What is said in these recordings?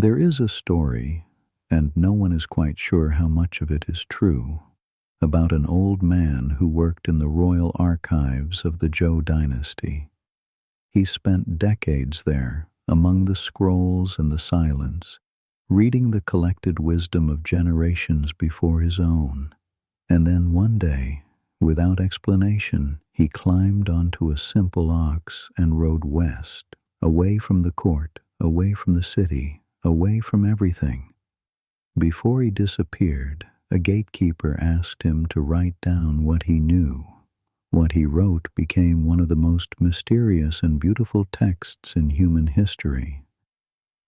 There is a story, and no one is quite sure how much of it is true, about an old man who worked in the royal archives of the Zhou dynasty. He spent decades there, among the scrolls and the silence, reading the collected wisdom of generations before his own. And then one day, without explanation, he climbed onto a simple ox and rode west, away from the court, away from the city, away from everything. Before he disappeared, a gatekeeper asked him to write down what he knew. What he wrote became one of the most mysterious and beautiful texts in human history.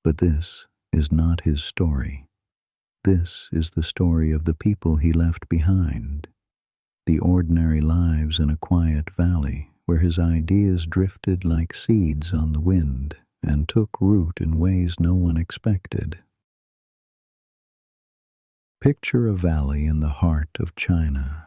But this is not his story. This is the story of the people he left behind, the ordinary lives in a quiet valley where his ideas drifted like seeds on the wind and took root in ways no one expected. Picture a valley in the heart of China.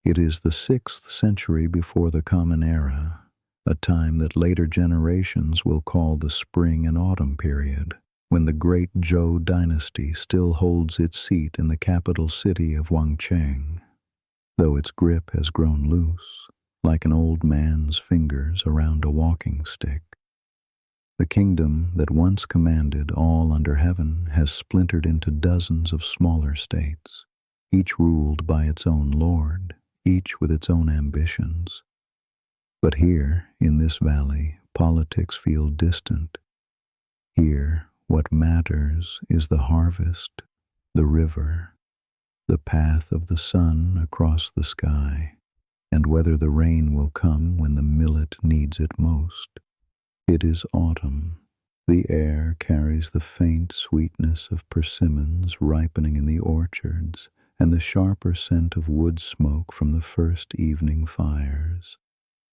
It is the 6th century before the Common Era, a time that later generations will call the Spring and Autumn period, when the great Zhou dynasty still holds its seat in the capital city of Wangcheng, though its grip has grown loose, like an old man's fingers around a walking stick. The kingdom that once commanded all under heaven has splintered into dozens of smaller states, each ruled by its own lord, each with its own ambitions. But here, in this valley, politics feel distant. Here, what matters is the harvest, the river, the path of the sun across the sky, and whether the rain will come when the millet needs it most. It is autumn. The air carries the faint sweetness of persimmons ripening in the orchards, and the sharper scent of wood smoke from the first evening fires.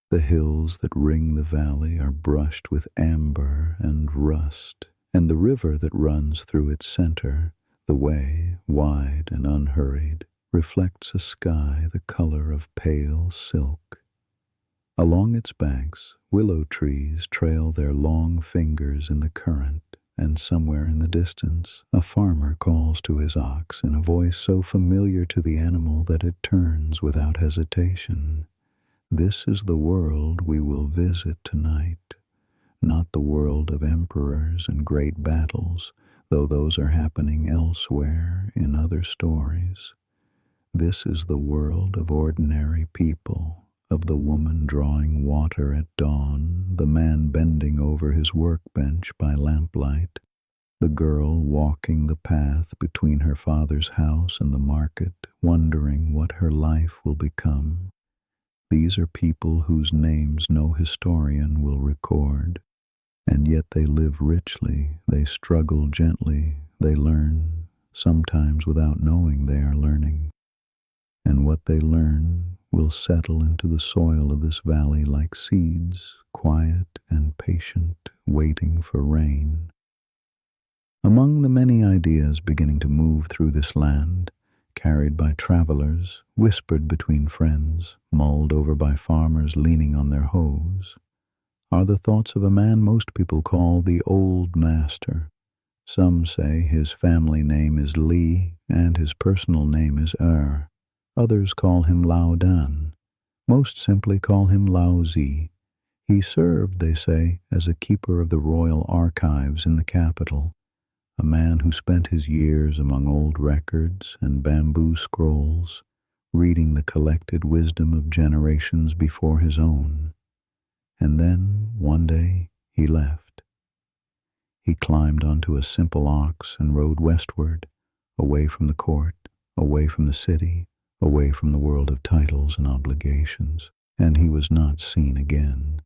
The hills that ring the valley are brushed with amber and rust, and the river that runs through its center, the way, wide and unhurried, reflects a sky the color of pale silk. Along its banks, willow trees trail their long fingers in the current, and somewhere in the distance, a farmer calls to his ox in a voice so familiar to the animal that it turns without hesitation. This is the world we will visit tonight, not the world of emperors and great battles, though those are happening elsewhere in other stories. This is the world of ordinary people, of the woman drawing water at dawn, the man bending over his workbench by lamplight, the girl walking the path between her father's house and the market, wondering what her life will become. These are people whose names no historian will record, and yet they live richly, they struggle gently, they learn, sometimes without knowing they are learning. And what they learn will settle into the soil of this valley like seeds, quiet and patient, waiting for rain. Among the many ideas beginning to move through this land, carried by travelers, whispered between friends, mulled over by farmers leaning on their hoes, are the thoughts of a man most people call the Old Master. Some say his family name is Li and his personal name is Others call him Lao Dan. Most simply call him Lao Tzu. He served, they say, as a keeper of the royal archives in the capital, a man who spent his years among old records and bamboo scrolls, reading the collected wisdom of generations before his own. And then, one day, he left. He climbed onto a simple ox and rode westward, away from the court, away from the city, away from the world of titles and obligations, and he was not seen again.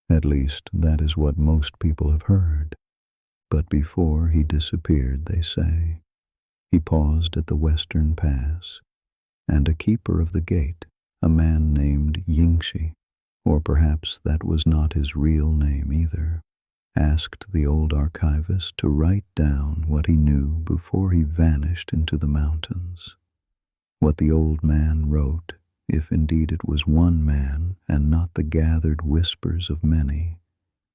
At least, that is what most people have heard. But before he disappeared, they say, he paused at the western pass, and a keeper of the gate, a man named Yingxi, or perhaps that was not his real name either, asked the old archivist to write down what he knew before he vanished into the mountains. What the old man wrote, if indeed it was one man and not the gathered whispers of many,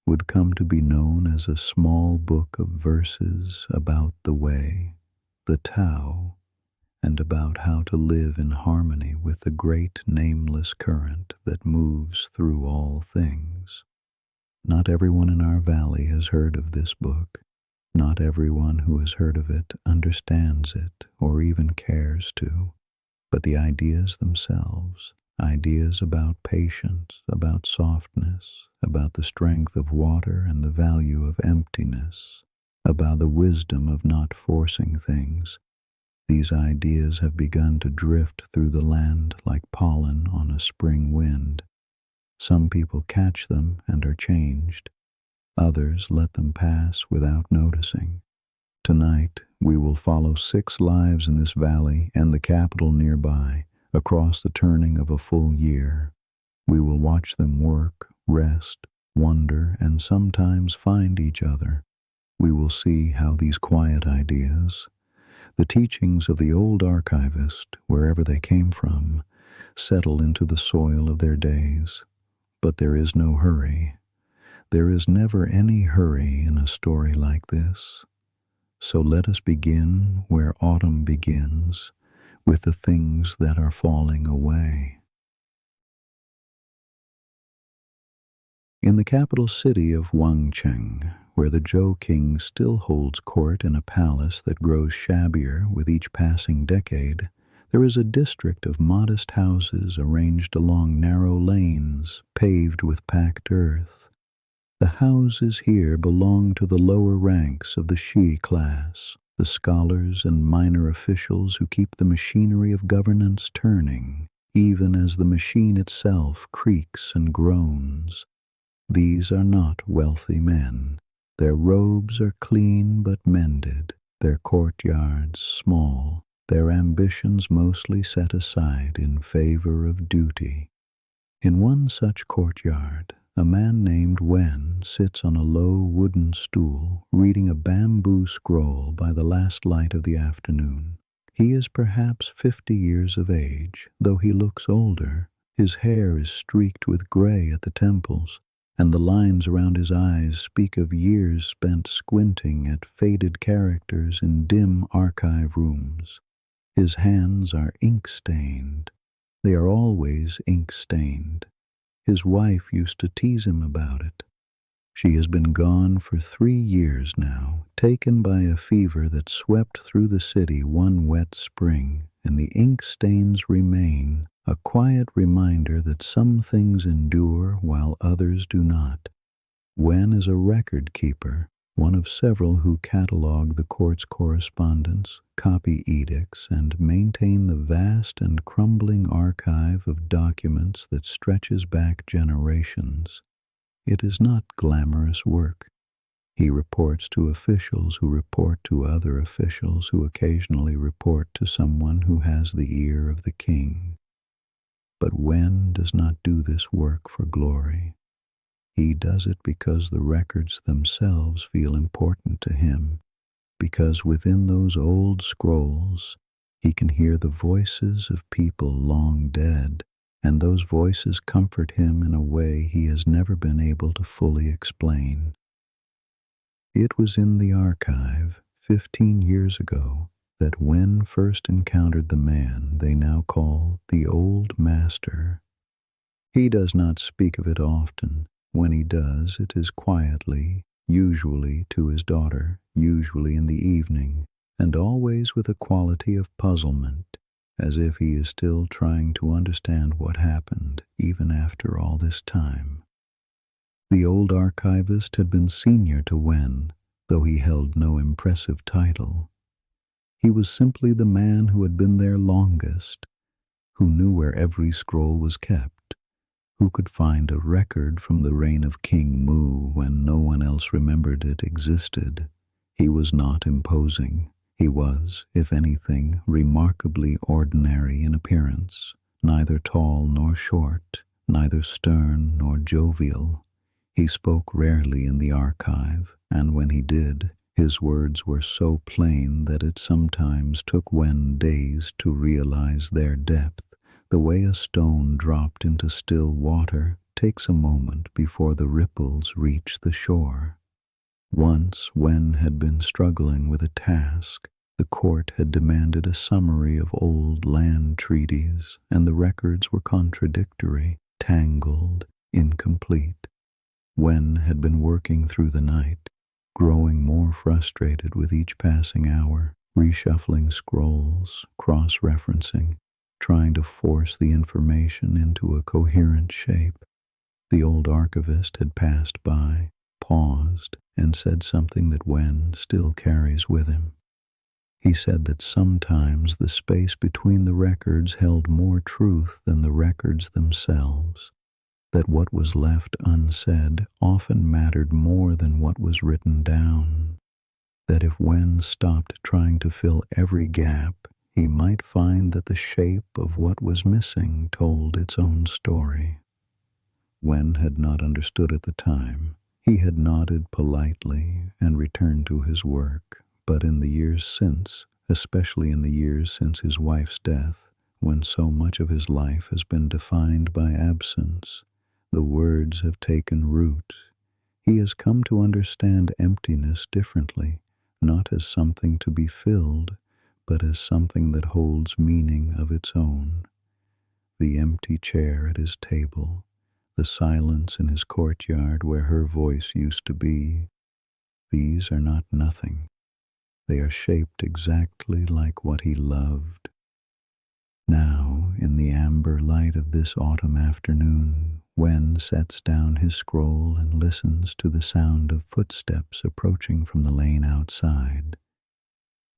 would come to be known as a small book of verses about the way, the Tao, and about how to live in harmony with the great nameless current that moves through all things. Not everyone in our valley has heard of this book. Not everyone who has heard of it understands it or even cares to. But the ideas themselves, ideas about patience, about softness, about the strength of water and the value of emptiness, about the wisdom of not forcing things, these ideas have begun to drift through the land like pollen on a spring wind. Some people catch them and are changed. Others let them pass without noticing. Tonight, we will follow 6 lives in this valley and the capital nearby, across the turning of a full year. We will watch them work, rest, wonder, and sometimes find each other. We will see how these quiet ideas, the teachings of the old archivist, wherever they came from, settle into the soil of their days. But there is no hurry. There is never any hurry in a story like this. So let us begin where autumn begins, with the things that are falling away. In the capital city of Wangcheng, where the Zhou king still holds court in a palace that grows shabbier with each passing decade, there is a district of modest houses arranged along narrow lanes paved with packed earth. The houses here belong to the lower ranks of the Shi class, the scholars and minor officials who keep the machinery of governance turning, even as the machine itself creaks and groans. These are not wealthy men. Their robes are clean but mended, their courtyards small, their ambitions mostly set aside in favor of duty. In one such courtyard, a man named Wen sits on a low wooden stool, reading a bamboo scroll by the last light of the afternoon. He is perhaps 50 years of age, though he looks older. His hair is streaked with gray at the temples, and the lines around his eyes speak of years spent squinting at faded characters in dim archive rooms. His hands are ink-stained. They are always ink-stained. His wife used to tease him about it. She has been gone for 3 years now, taken by a fever that swept through the city one wet spring, and the ink stains remain, a quiet reminder that some things endure while others do not. Wen is a record keeper, one of several who catalog the court's correspondence, copy edicts, and maintain the vast and crumbling archive of documents that stretches back generations. It is not glamorous work. He reports to officials who report to other officials who occasionally report to someone who has the ear of the king. But Wen does not do this work for glory. He does it because the records themselves feel important to him, because within those old scrolls he can hear the voices of people long dead, and those voices comfort him in a way he has never been able to fully explain. It was in the archive 15 years ago that Wen first encountered the man they now call the Old Master. He does not speak of it often. When he does, it is quietly, usually to his daughter, usually in the evening, and always with a quality of puzzlement, as if he is still trying to understand what happened even after all this time. The old archivist had been senior to Wen, though he held no impressive title. He was simply the man who had been there longest, who knew where every scroll was kept, who could find a record from the reign of King Mu when no one else remembered it existed. He was not imposing. He was, if anything, remarkably ordinary in appearance, neither tall nor short, neither stern nor jovial. He spoke rarely in the archive, and when he did, his words were so plain that it sometimes took Wen days to realize their depth, the way a stone dropped into still water takes a moment before the ripples reach the shore. Once, Wen had been struggling with a task. The court had demanded a summary of old land treaties, and the records were contradictory, tangled, incomplete. Wen had been working through the night, growing more frustrated with each passing hour, reshuffling scrolls, cross-referencing, trying to force the information into a coherent shape. The old archivist had passed by, paused, and said something that Wen still carries with him. He said that sometimes the space between the records held more truth than the records themselves, that what was left unsaid often mattered more than what was written down, that if Wen stopped trying to fill every gap, he might find that the shape of what was missing told its own story. Wen had not understood at the time. He had nodded politely and returned to his work, but in the years since, especially in the years since his wife's death, when so much of his life has been defined by absence, the words have taken root. He has come to understand emptiness differently, not as something to be filled, but as something that holds meaning of its own. The empty chair at his table, the silence in his courtyard where her voice used to be, these are not nothing. They are shaped exactly like what he loved. Now, in the amber light of this autumn afternoon, Wen sets down his scroll and listens to the sound of footsteps approaching from the lane outside.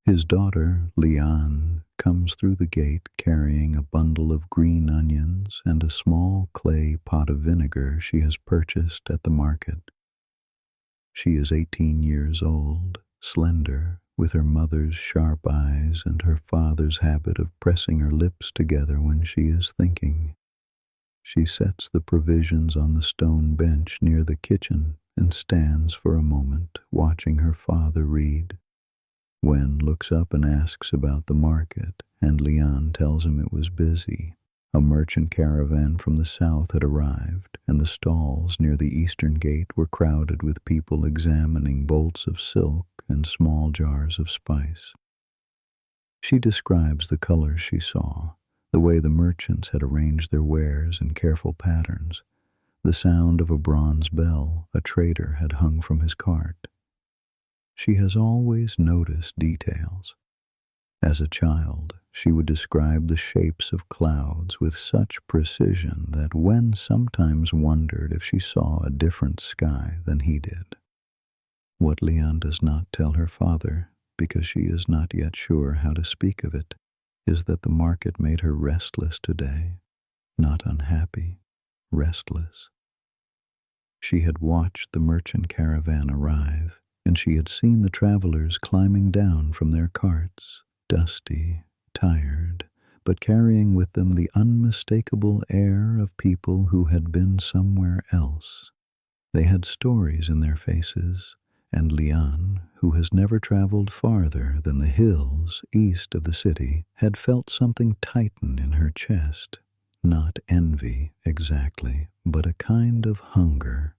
His daughter, Lian, comes through the gate carrying a bundle of green onions and a small clay pot of vinegar she has purchased at the market. She is 18 years old, slender, with her mother's sharp eyes and her father's habit of pressing her lips together when she is thinking. She sets the provisions on the stone bench near the kitchen and stands for a moment watching her father read. Wen looks up and asks about the market, and Lian tells him it was busy. A merchant caravan from the south had arrived, and the stalls near the eastern gate were crowded with people examining bolts of silk and small jars of spice. She describes the colors she saw, the way the merchants had arranged their wares in careful patterns, the sound of a bronze bell a trader had hung from his cart. She has always noticed details. As a child, she would describe the shapes of clouds with such precision that Wen sometimes wondered if she saw a different sky than he did. What Lian does not tell her father, because she is not yet sure how to speak of it, is that the market made her restless today, not unhappy, restless. She had watched the merchant caravan arrive, and she had seen the travelers climbing down from their carts, dusty, tired, but carrying with them the unmistakable air of people who had been somewhere else. They had stories in their faces, and Lian, who has never traveled farther than the hills east of the city, had felt something tighten in her chest. Not envy, exactly, but a kind of hunger.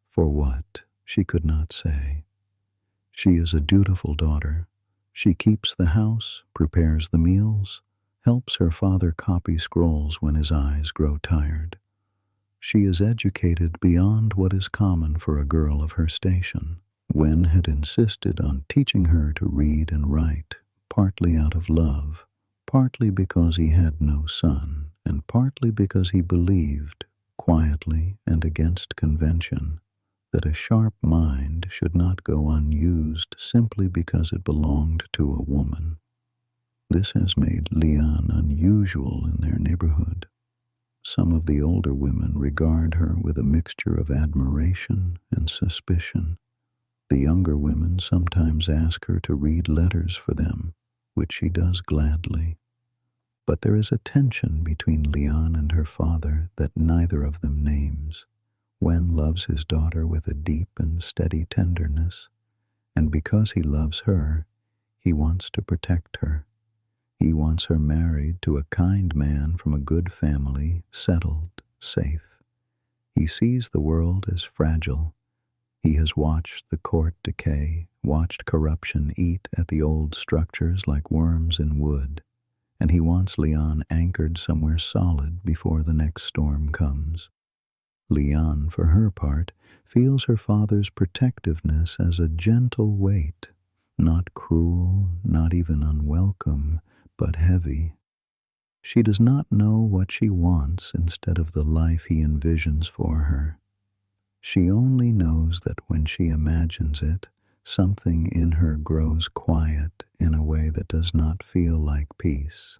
For what, she could not say. She is a dutiful daughter. She keeps the house, prepares the meals, helps her father copy scrolls when his eyes grow tired. She is educated beyond what is common for a girl of her station. Wen had insisted on teaching her to read and write, partly out of love, partly because he had no son, and partly because he believed, quietly and against convention, that a sharp mind should not go unused simply because it belonged to a woman. This has made Lian unusual in their neighborhood. Some of the older women regard her with a mixture of admiration and suspicion. The younger women sometimes ask her to read letters for them, which she does gladly. But there is a tension between Lian and her father that neither of them names. Wen loves his daughter with a deep and steady tenderness, and because he loves her, he wants to protect her. He wants her married to a kind man from a good family, settled, safe. He sees the world as fragile. He has watched the court decay, watched corruption eat at the old structures like worms in wood, and he wants Leon anchored somewhere solid before the next storm comes. Leon, for her part, feels her father's protectiveness as a gentle weight, not cruel, not even unwelcome, but heavy. She does not know what she wants instead of the life he envisions for her. She only knows that when she imagines it, something in her grows quiet in a way that does not feel like peace.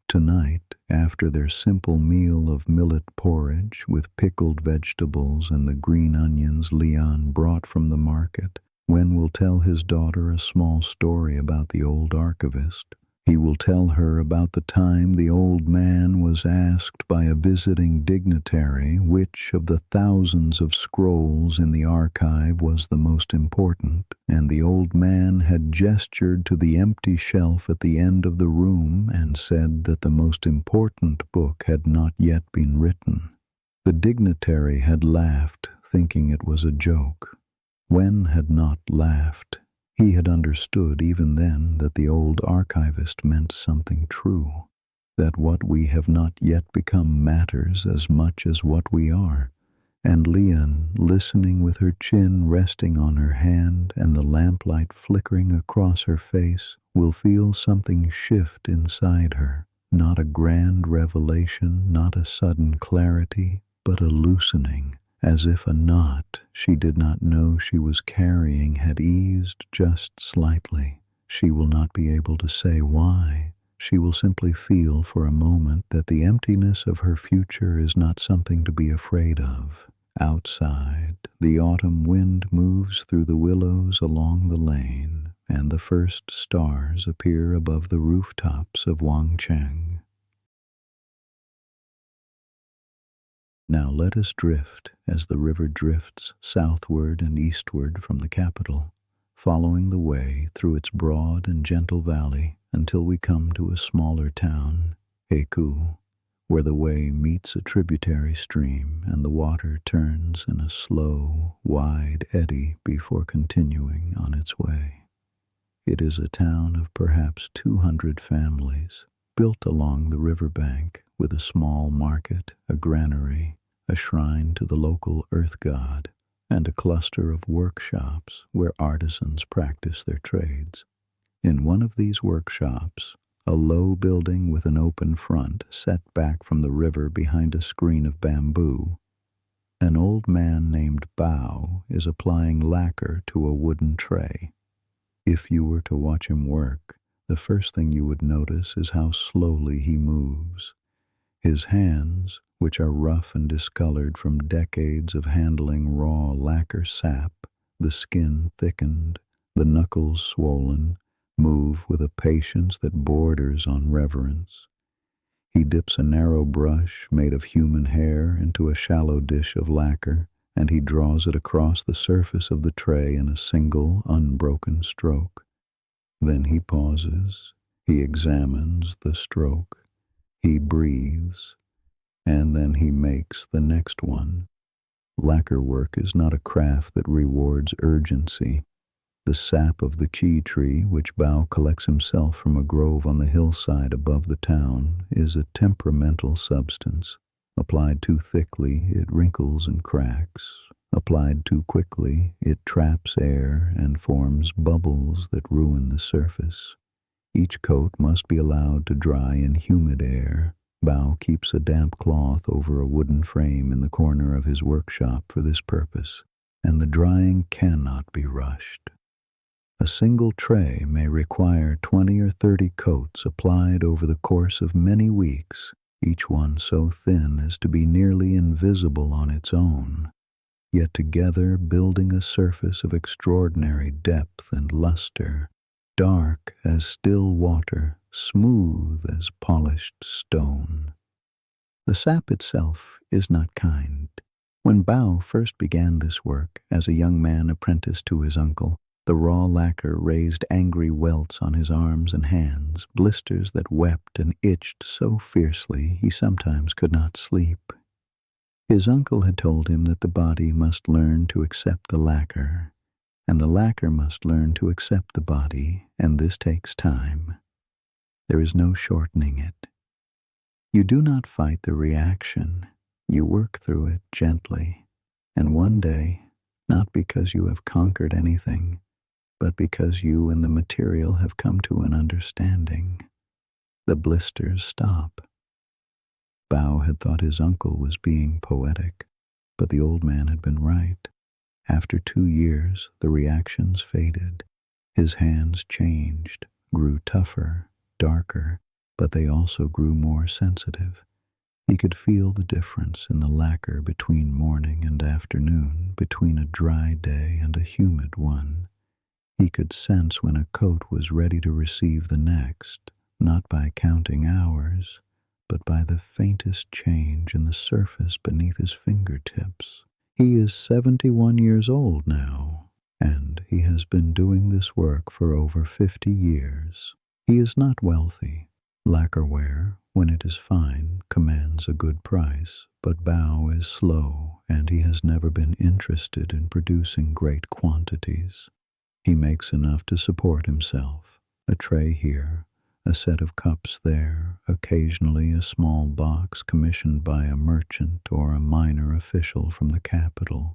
Tonight, after their simple meal of millet porridge with pickled vegetables and the green onions Leon brought from the market, Wen will tell his daughter a small story about the old archivist. He will tell her about the time the old man was asked by a visiting dignitary which of the thousands of scrolls in the archive was the most important, and the old man had gestured to the empty shelf at the end of the room and said that the most important book had not yet been written. The dignitary had laughed, thinking it was a joke. Wen had not laughed. He had understood even then that the old archivist meant something true, that what we have not yet become matters as much as what we are. And Leon, listening with her chin resting on her hand and the lamplight flickering across her face, will feel something shift inside her, not a grand revelation, not a sudden clarity, but a loosening, as if a knot she did not know she was carrying had eased just slightly. She will not be able to say why. She will simply feel for a moment that the emptiness of her future is not something to be afraid of. Outside, the autumn wind moves through the willows along the lane, and the first stars appear above the rooftops of Wangcheng. Now let us drift as the river drifts southward and eastward from the capital, following the way through its broad and gentle valley until we come to a smaller town, Heikou, where the way meets a tributary stream and the water turns in a slow, wide eddy before continuing on its way. It is a town of perhaps 200 families, built along the riverbank, with a small market, a granary, a shrine to the local earth god, and a cluster of workshops where artisans practice their trades. In one of these workshops, a low building with an open front set back from the river behind a screen of bamboo, an old man named Bao is applying lacquer to a wooden tray. If you were to watch him work, the first thing you would notice is how slowly he moves. His hands, which are rough and discolored from decades of handling raw lacquer sap, the skin thickened, the knuckles swollen, move with a patience that borders on reverence. He dips a narrow brush made of human hair into a shallow dish of lacquer, and he draws it across the surface of the tray in a single, unbroken stroke. Then he pauses, he examines the stroke, he breathes, and then he makes the next one. Lacquer work is not a craft that rewards urgency. The sap of the qi tree, which Bao collects himself from a grove on the hillside above the town, is a temperamental substance. Applied too thickly, it wrinkles and cracks. Applied too quickly, it traps air and forms bubbles that ruin the surface. Each coat must be allowed to dry in humid air. Bao keeps a damp cloth over a wooden frame in the corner of his workshop for this purpose, and the drying cannot be rushed. A single tray may require 20 or 30 coats applied over the course of many weeks, each one so thin as to be nearly invisible on its own, yet together building a surface of extraordinary depth and luster, dark as still water, smooth as polished stone. The sap itself is not kind. When Bao first began this work, as a young man apprenticed to his uncle, the raw lacquer raised angry welts on his arms and hands, blisters that wept and itched so fiercely he sometimes could not sleep. His uncle had told him that the body must learn to accept the lacquer, and the lacquer must learn to accept the body, and this takes time. There is no shortening it. You do not fight the reaction. You work through it gently, and one day, not because you have conquered anything, but because you and the material have come to an understanding, the blisters stop. Bao had thought his uncle was being poetic, but the old man had been right. After 2 years, the reactions faded. His hands changed, grew tougher, darker, but they also grew more sensitive. He could feel the difference in the lacquer between morning and afternoon, between a dry day and a humid one. He could sense when a coat was ready to receive the next, not by counting hours, but by the faintest change in the surface beneath his fingertips. He is 71 years old now, and he has been doing this work for over 50 years. He is not wealthy. Lacquerware, when it is fine, commands a good price, but Bao is slow, and he has never been interested in producing great quantities. He makes enough to support himself, a tray here, a set of cups there, occasionally a small box commissioned by a merchant or a minor official from the capital.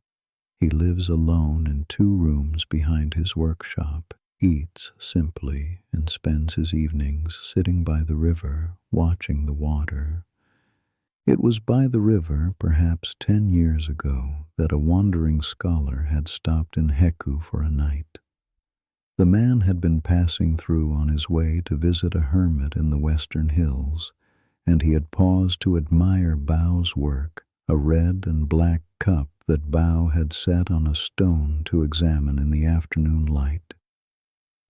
He lives alone in 2 rooms behind his workshop, eats simply, and spends his evenings sitting by the river, watching the water. It was by the river, perhaps 10 years ago, that a wandering scholar had stopped in Heku for a night. The man had been passing through on his way to visit a hermit in the western hills, and he had paused to admire Bao's work, a red and black cup that Bao had set on a stone to examine in the afternoon light.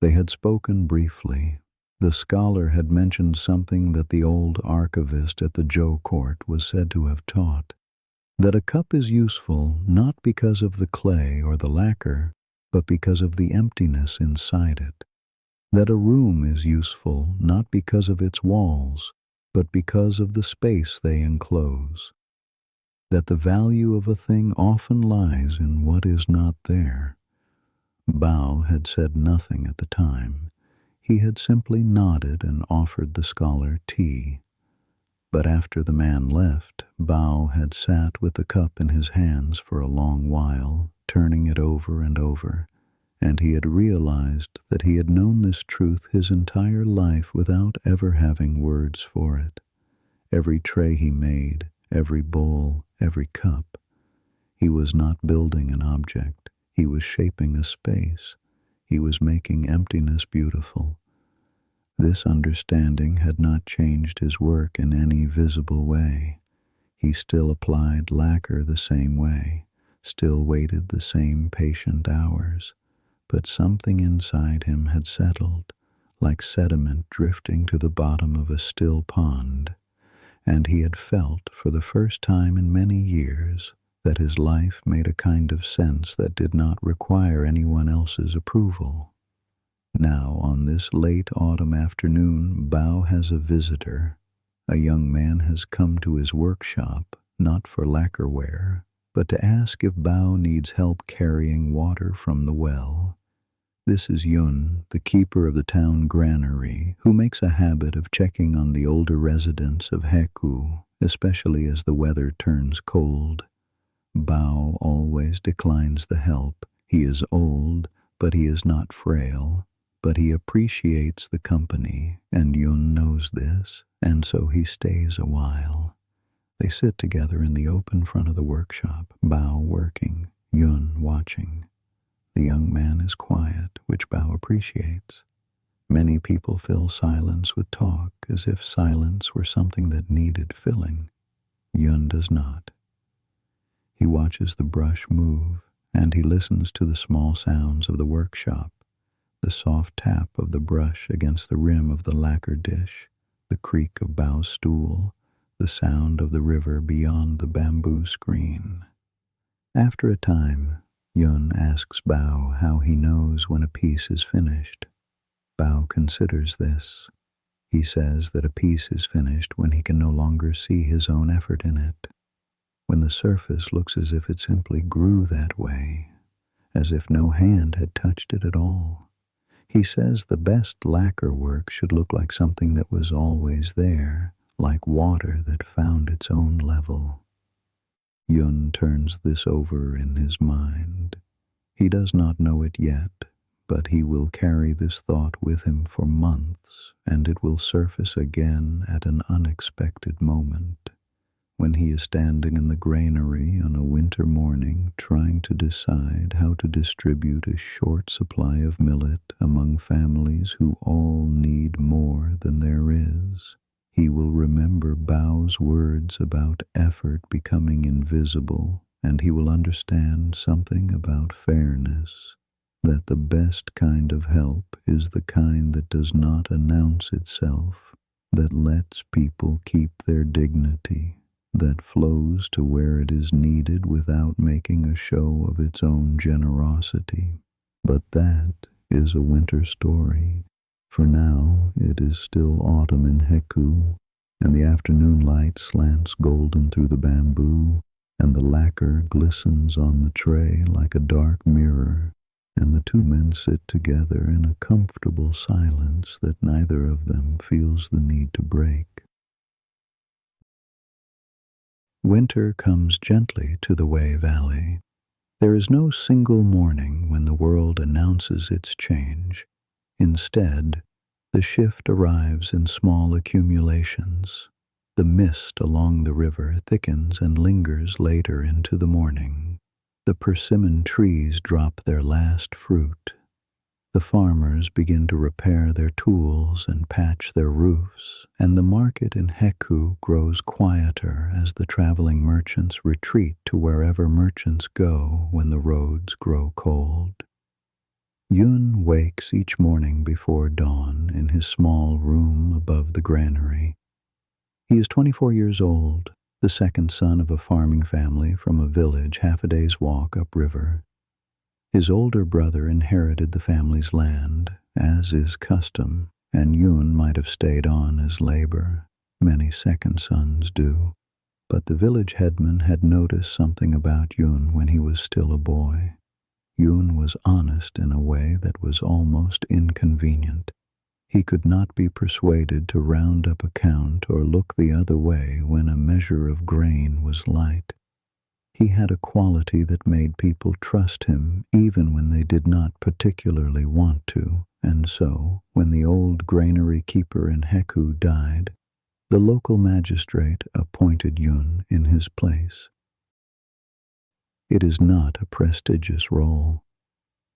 They had spoken briefly. The scholar had mentioned something that the old archivist at the Zhou court was said to have taught, that a cup is useful not because of the clay or the lacquer, but because of the emptiness inside it, that a room is useful not because of its walls, but because of the space they enclose, that the value of a thing often lies in what is not there. Bao had said nothing at the time. He had simply nodded and offered the scholar tea. But after the man left, Bao had sat with the cup in his hands for a long while, turning it over and over, and he had realized that he had known this truth his entire life without ever having words for it. Every tray he made, every bowl, every cup, he was not building an object, he was shaping a space, he was making emptiness beautiful. This understanding had not changed his work in any visible way. He still applied lacquer the same way, still waited the same patient hours, but something inside him had settled, like sediment drifting to the bottom of a still pond, and he had felt, for the first time in many years, that his life made a kind of sense that did not require anyone else's approval. Now, on this late autumn afternoon, Bao has a visitor. A young man has come to his workshop, not for lacquerware, but to ask if Bao needs help carrying water from the well. This is Yun, the keeper of the town granary, who makes a habit of checking on the older residents of Heku, especially as the weather turns cold. Bao always declines the help. He is old, but he is not frail. But he appreciates the company, and Yun knows this, and so he stays a while. They sit together in the open front of the workshop, Bao working, Yun watching. The young man is quiet, which Bao appreciates. Many people fill silence with talk, as if silence were something that needed filling. Yun does not. He watches the brush move, and he listens to the small sounds of the workshop, the soft tap of the brush against the rim of the lacquer dish, the creak of Bao's stool, the sound of the river beyond the bamboo screen. After a time, Yun asks Bao how he knows when a piece is finished. Bao considers this. He says that a piece is finished when he can no longer see his own effort in it. when the surface looks as if it simply grew that way, as if no hand had touched it at all. He says the best lacquer work should look like something that was always there, like water that found its own level. Yun turns this over in his mind. He does not know it yet, but he will carry this thought with him for months, and it will surface again at an unexpected moment, when he is standing in the granary on a winter morning trying to decide how to distribute a short supply of millet among families who all need more than there is. He will remember Bao's words about effort becoming invisible, and he will understand something about fairness, that the best kind of help is the kind that does not announce itself, that lets people keep their dignity, that flows to where it is needed without making a show of its own generosity. But that is a winter story. For now it is still autumn in Heku, and the afternoon light slants golden through the bamboo, and the lacquer glistens on the tray like a dark mirror, and the two men sit together in a comfortable silence that neither of them feels the need to break. Winter comes gently to the Wei Valley. There is no single morning when the world announces its change. Instead, the shift arrives in small accumulations. The mist along the river thickens and lingers later into the morning. The persimmon trees drop their last fruit. The farmers begin to repair their tools and patch their roofs, and the market in Heku grows quieter as the traveling merchants retreat to wherever merchants go when the roads grow cold. Yun wakes each morning before dawn in his small room above the granary. He is 24 years old, the second son of a farming family from a village half a day's walk upriver. His older brother inherited the family's land, as is custom, and Yun might have stayed on as labor. Many second sons do. But the village headman had noticed something about Yun when he was still a boy. Yun was honest in a way that was almost inconvenient. He could not be persuaded to round up a count or look the other way when a measure of grain was light. He had a quality that made people trust him even when they did not particularly want to, and so, when the old granary keeper in Heku died, the local magistrate appointed Yun in his place. It is not a prestigious role.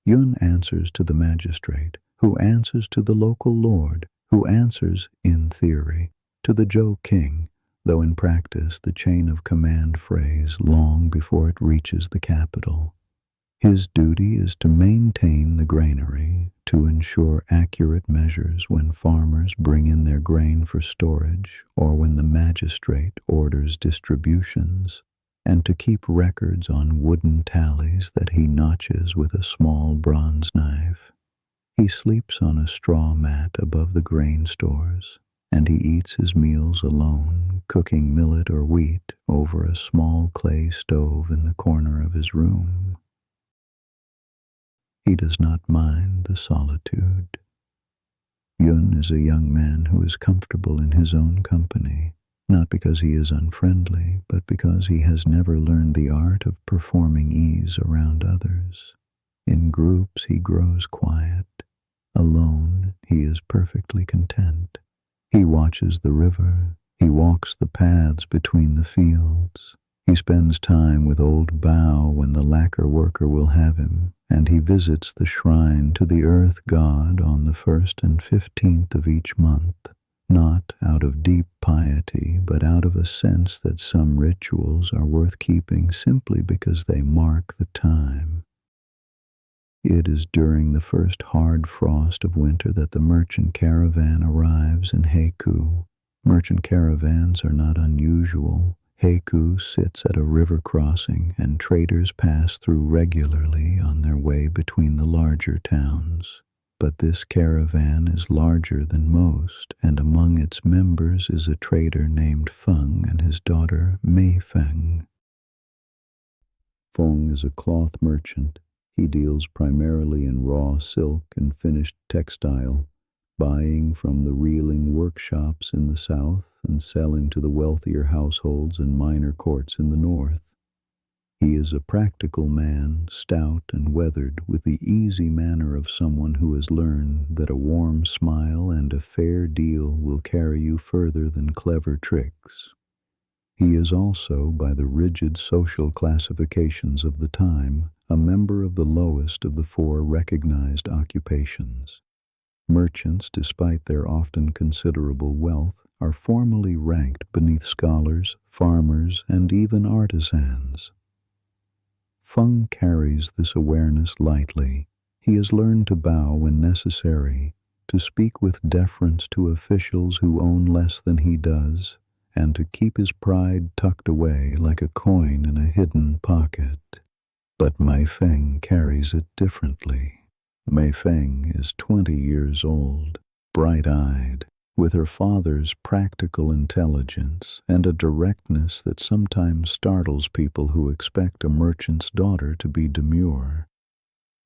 Yun answers to the magistrate, who answers to the local lord, who answers, in theory, to the Zhou king, though in practice the chain of command phrase long before it reaches the capital. His duty is to maintain the granary, to ensure accurate measures when farmers bring in their grain for storage or when the magistrate orders distributions, and to keep records on wooden tallies that he notches with a small bronze knife. He sleeps on a straw mat above the grain stores, and he eats his meals alone, cooking millet or wheat over a small clay stove in the corner of his room. He does not mind the solitude. Yun is a young man who is comfortable in his own company, not because he is unfriendly, but because he has never learned the art of performing ease around others. In groups he grows quiet. Alone he is perfectly content. He watches the river. He walks the paths between the fields. He spends time with old Bao when the lacquer worker will have him, and he visits the shrine to the earth god on the 1st and 15th of each month, not out of deep piety, but out of a sense that some rituals are worth keeping simply because they mark the time. It is during the first hard frost of winter that the merchant caravan arrives in Heku. Merchant caravans are not unusual. Heku sits at a river crossing, and traders pass through regularly on their way between the larger towns. But this caravan is larger than most, and among its members is a trader named Feng and his daughter Mei Feng. Feng is a cloth merchant. He deals primarily in raw silk and finished textile, buying from the reeling workshops in the south and selling to the wealthier households and minor courts in the north. He is a practical man, stout and weathered, with the easy manner of someone who has learned that a warm smile and a fair deal will carry you further than clever tricks. He is also, by the rigid social classifications of the time, a member of the lowest of the four recognized occupations. Merchants, despite their often considerable wealth, are formally ranked beneath scholars, farmers, and even artisans. Feng carries this awareness lightly. He has learned to bow when necessary, to speak with deference to officials who own less than he does, and to keep his pride tucked away like a coin in a hidden pocket. But Mei Feng carries it differently. Mei Feng is 20 years old, bright-eyed, with her father's practical intelligence and a directness that sometimes startles people who expect a merchant's daughter to be demure.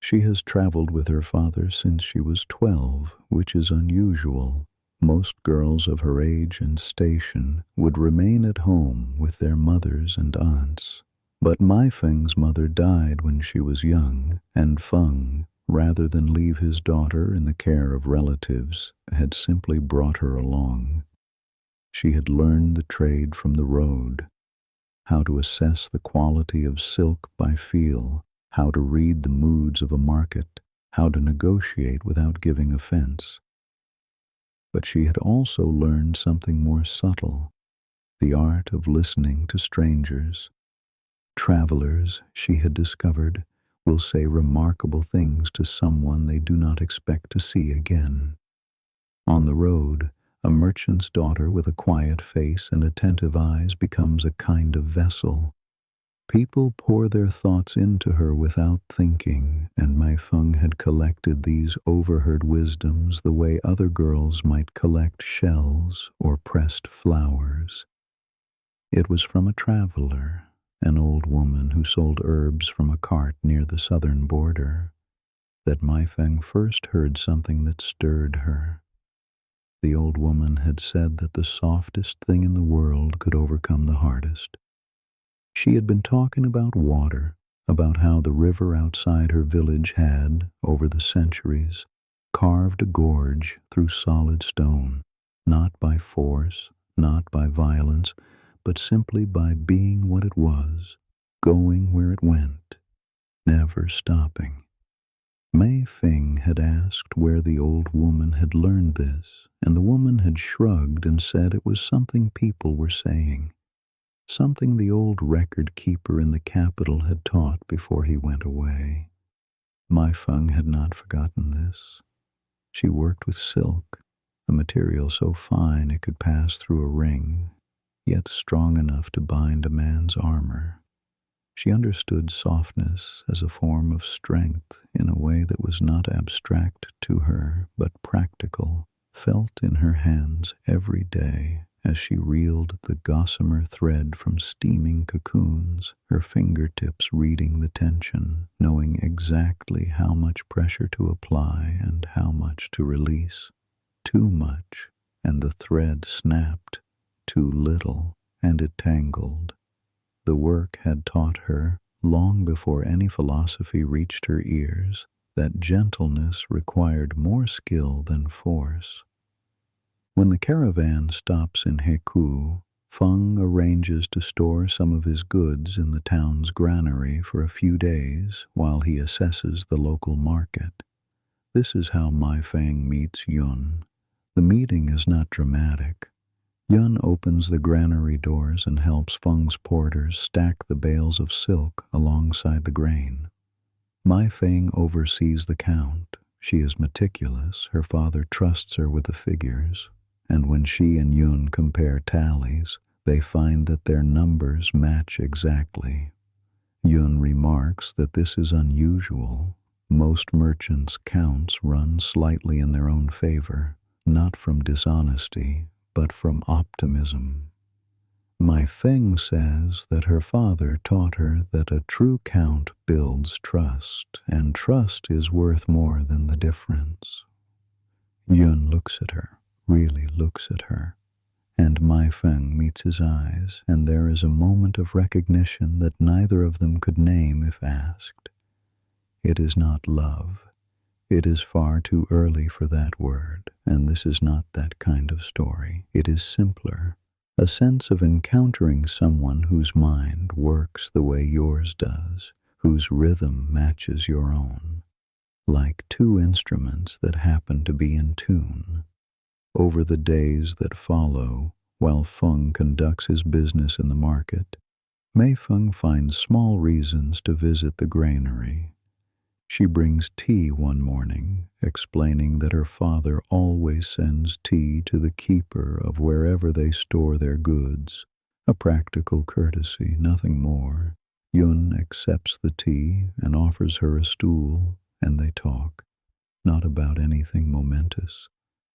She has traveled with her father since she was 12, which is unusual. Most girls of her age and station would remain at home with their mothers and aunts. But Mei Feng's mother died when she was young, and Feng, rather than leave his daughter in the care of relatives, had simply brought her along. She had learned the trade from the road, how to assess the quality of silk by feel, how to read the moods of a market, how to negotiate without giving offense. But she had also learned something more subtle, the art of listening to strangers. Travelers, she had discovered, will say remarkable things to someone they do not expect to see again. On the road, a merchant's daughter with a quiet face and attentive eyes becomes a kind of vessel. People pour their thoughts into her without thinking, and Mei Feng had collected these overheard wisdoms the way other girls might collect shells or pressed flowers. It was from a traveler, an old woman who sold herbs from a cart near the southern border, that Mei Feng first heard something that stirred her. The old woman had said that the softest thing in the world could overcome the hardest. She had been talking about water, about how the river outside her village had, over the centuries, carved a gorge through solid stone, not by force, not by violence, but simply by being what it was, going where it went, never stopping. Mei Feng had asked where the old woman had learned this, and the woman had shrugged and said it was something people were saying, something the old record-keeper in the capital had taught before he went away. Mei Feng had not forgotten this. She worked with silk, a material so fine it could pass through a ring, yet strong enough to bind a man's armor. She understood softness as a form of strength in a way that was not abstract to her, but practical, felt in her hands every day as she reeled the gossamer thread from steaming cocoons, her fingertips reading the tension, knowing exactly how much pressure to apply and how much to release. Too much, and the thread snapped. Too little, and it tangled. The work had taught her, long before any philosophy reached her ears, that gentleness required more skill than force. When the caravan stops in Heku, Feng arranges to store some of his goods in the town's granary for a few days while he assesses the local market. This is how Mei Feng meets Yun. The meeting is not dramatic. Yun opens the granary doors and helps Feng's porters stack the bales of silk alongside the grain. Mei Feng oversees the count. She is meticulous. Her father trusts her with the figures. And when she and Yun compare tallies, they find that their numbers match exactly. Yun remarks that this is unusual. Most merchants' counts run slightly in their own favor, not from dishonesty, but from optimism. My Feng says that her father taught her that a true count builds trust, and trust is worth more than the difference. Yun looks at her, really looks at her, and Mai Feng meets his eyes, and there is a moment of recognition that neither of them could name if asked. It is not love. It is far too early for that word, and this is not that kind of story. It is simpler, a sense of encountering someone whose mind works the way yours does, whose rhythm matches your own, like two instruments that happen to be in tune. Over the days that follow, while Feng conducts his business in the market, Mei Feng finds small reasons to visit the granary. She brings tea one morning, explaining that her father always sends tea to the keeper of wherever they store their goods, a practical courtesy, nothing more. Yun accepts the tea and offers her a stool, and they talk, not about anything momentous,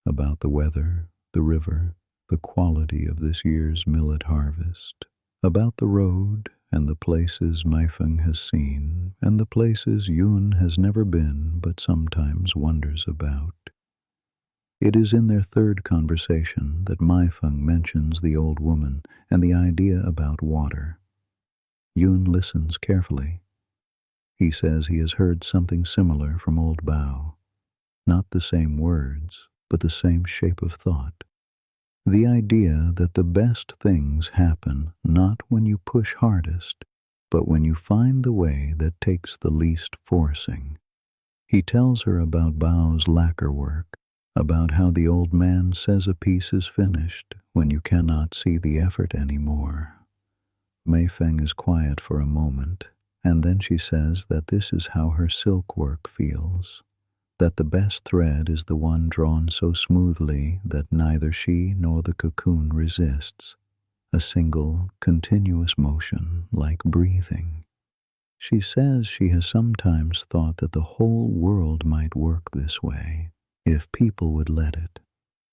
about the weather, the river, the quality of this year's millet harvest, about the road and the places Mai Feng has seen, and the places Yun has never been but sometimes wonders about. It is in their third conversation that Mai Feng mentions the old woman and the idea about water. Yun listens carefully. He says he has heard something similar from old Bao. Not the same words, but the same shape of thought. The idea that the best things happen not when you push hardest, but when you find the way that takes the least forcing. He tells her about Bao's lacquer work, about how the old man says a piece is finished when you cannot see the effort anymore. Mei Feng is quiet for a moment, and then she says that this is how her silk work feels, that the best thread is the one drawn so smoothly that neither she nor the cocoon resists, a single, continuous motion like breathing. She says she has sometimes thought that the whole world might work this way, if people would let it,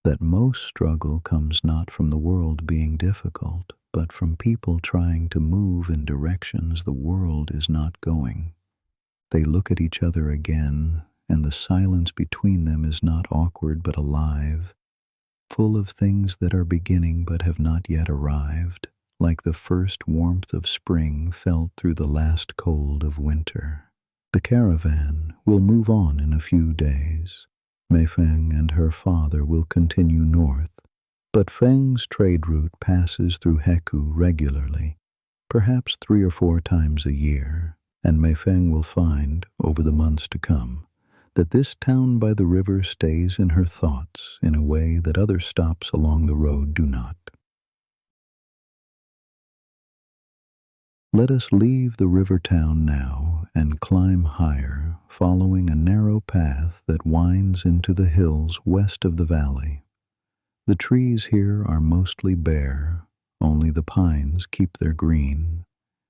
that most struggle comes not from the world being difficult, but from people trying to move in directions the world is not going. They look at each other again, and the silence between them is not awkward but alive, full of things that are beginning but have not yet arrived, like the first warmth of spring felt through the last cold of winter. The caravan will move on in a few days. Mei Feng and her father will continue north, but Feng's trade route passes through Heku regularly, perhaps 3 or 4 times a year, and Mei Feng will find, over the months to come, that this town by the river stays in her thoughts in a way that other stops along the road do not. Let us leave the river town now and climb higher, following a narrow path that winds into the hills west of the valley. The trees here are mostly bare, only the pines keep their green,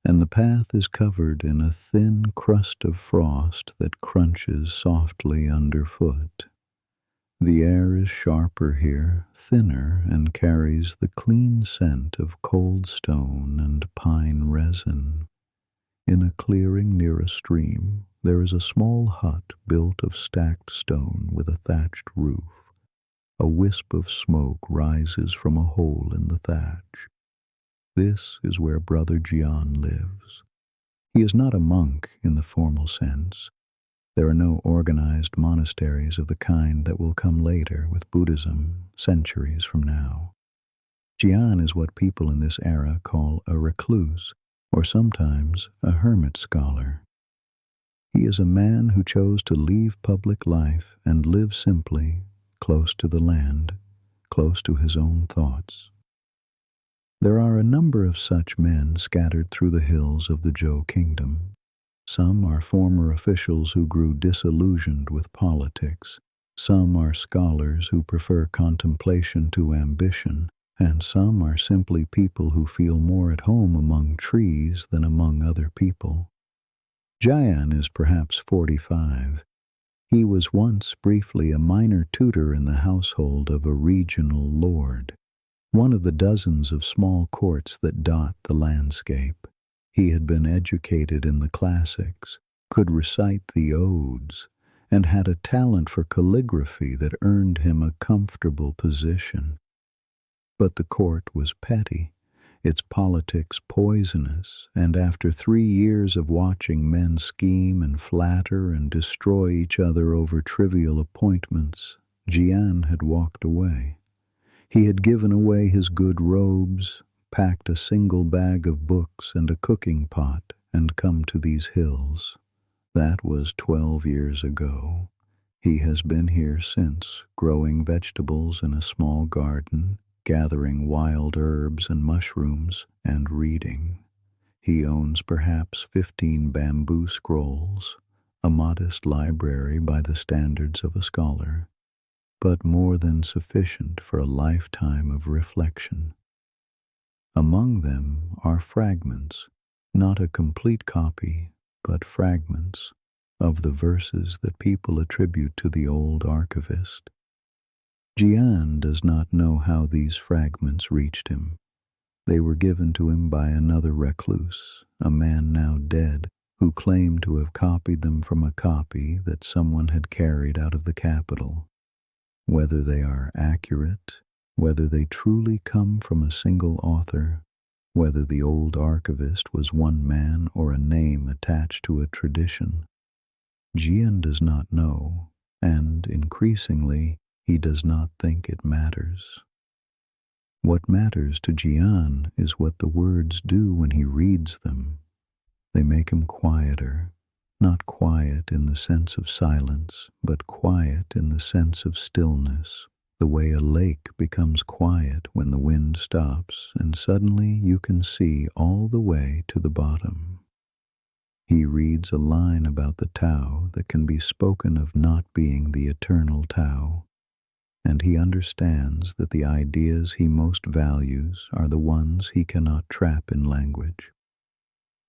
and the path is covered in a thin crust of frost that crunches softly underfoot. The air is sharper here, thinner, and carries the clean scent of cold stone and pine resin. In a clearing near a stream, there is a small hut built of stacked stone with a thatched roof. A wisp of smoke rises from a hole in the thatch. This is where Brother Jian lives. He is not a monk in the formal sense. There are no organized monasteries of the kind that will come later with Buddhism centuries from now. Jian is what people in this era call a recluse, or sometimes a hermit scholar. He is a man who chose to leave public life and live simply, close to the land, close to his own thoughts. There are a number of such men scattered through the hills of the Zhou kingdom. Some are former officials who grew disillusioned with politics. Some are scholars who prefer contemplation to ambition, and some are simply people who feel more at home among trees than among other people. Jian is perhaps 45. He was once briefly a minor tutor in the household of a regional lord. one of the dozens of small courts that dot the landscape. He had been educated in the classics, could recite the odes, and had a talent for calligraphy that earned him a comfortable position. But the court was petty, its politics poisonous, and after 3 years of watching men scheme and flatter and destroy each other over trivial appointments, Jian had walked away. He had given away his good robes, packed a single bag of books and a cooking pot, and come to these hills. That was 12 years ago. He has been here since, growing vegetables in a small garden, gathering wild herbs and mushrooms, and reading. He owns perhaps 15 bamboo scrolls, a modest library by the standards of a scholar, but more than sufficient for a lifetime of reflection. Among them are fragments, not a complete copy, but fragments of the verses that people attribute to the old archivist. Jian does not know how these fragments reached him. They were given to him by another recluse, a man now dead, who claimed to have copied them from a copy that someone had carried out of the capital. Whether they are accurate, whether they truly come from a single author, whether the old archivist was one man or a name attached to a tradition, Jian does not know, and increasingly, he does not think it matters. What matters to Jian is what the words do when he reads them. They make him quieter, not quiet in the sense of silence, but quiet in the sense of stillness, the way a lake becomes quiet when the wind stops and suddenly you can see all the way to the bottom. He reads a line about the Tao that can be spoken of not being the eternal Tao, and he understands that the ideas he most values are the ones he cannot trap in language.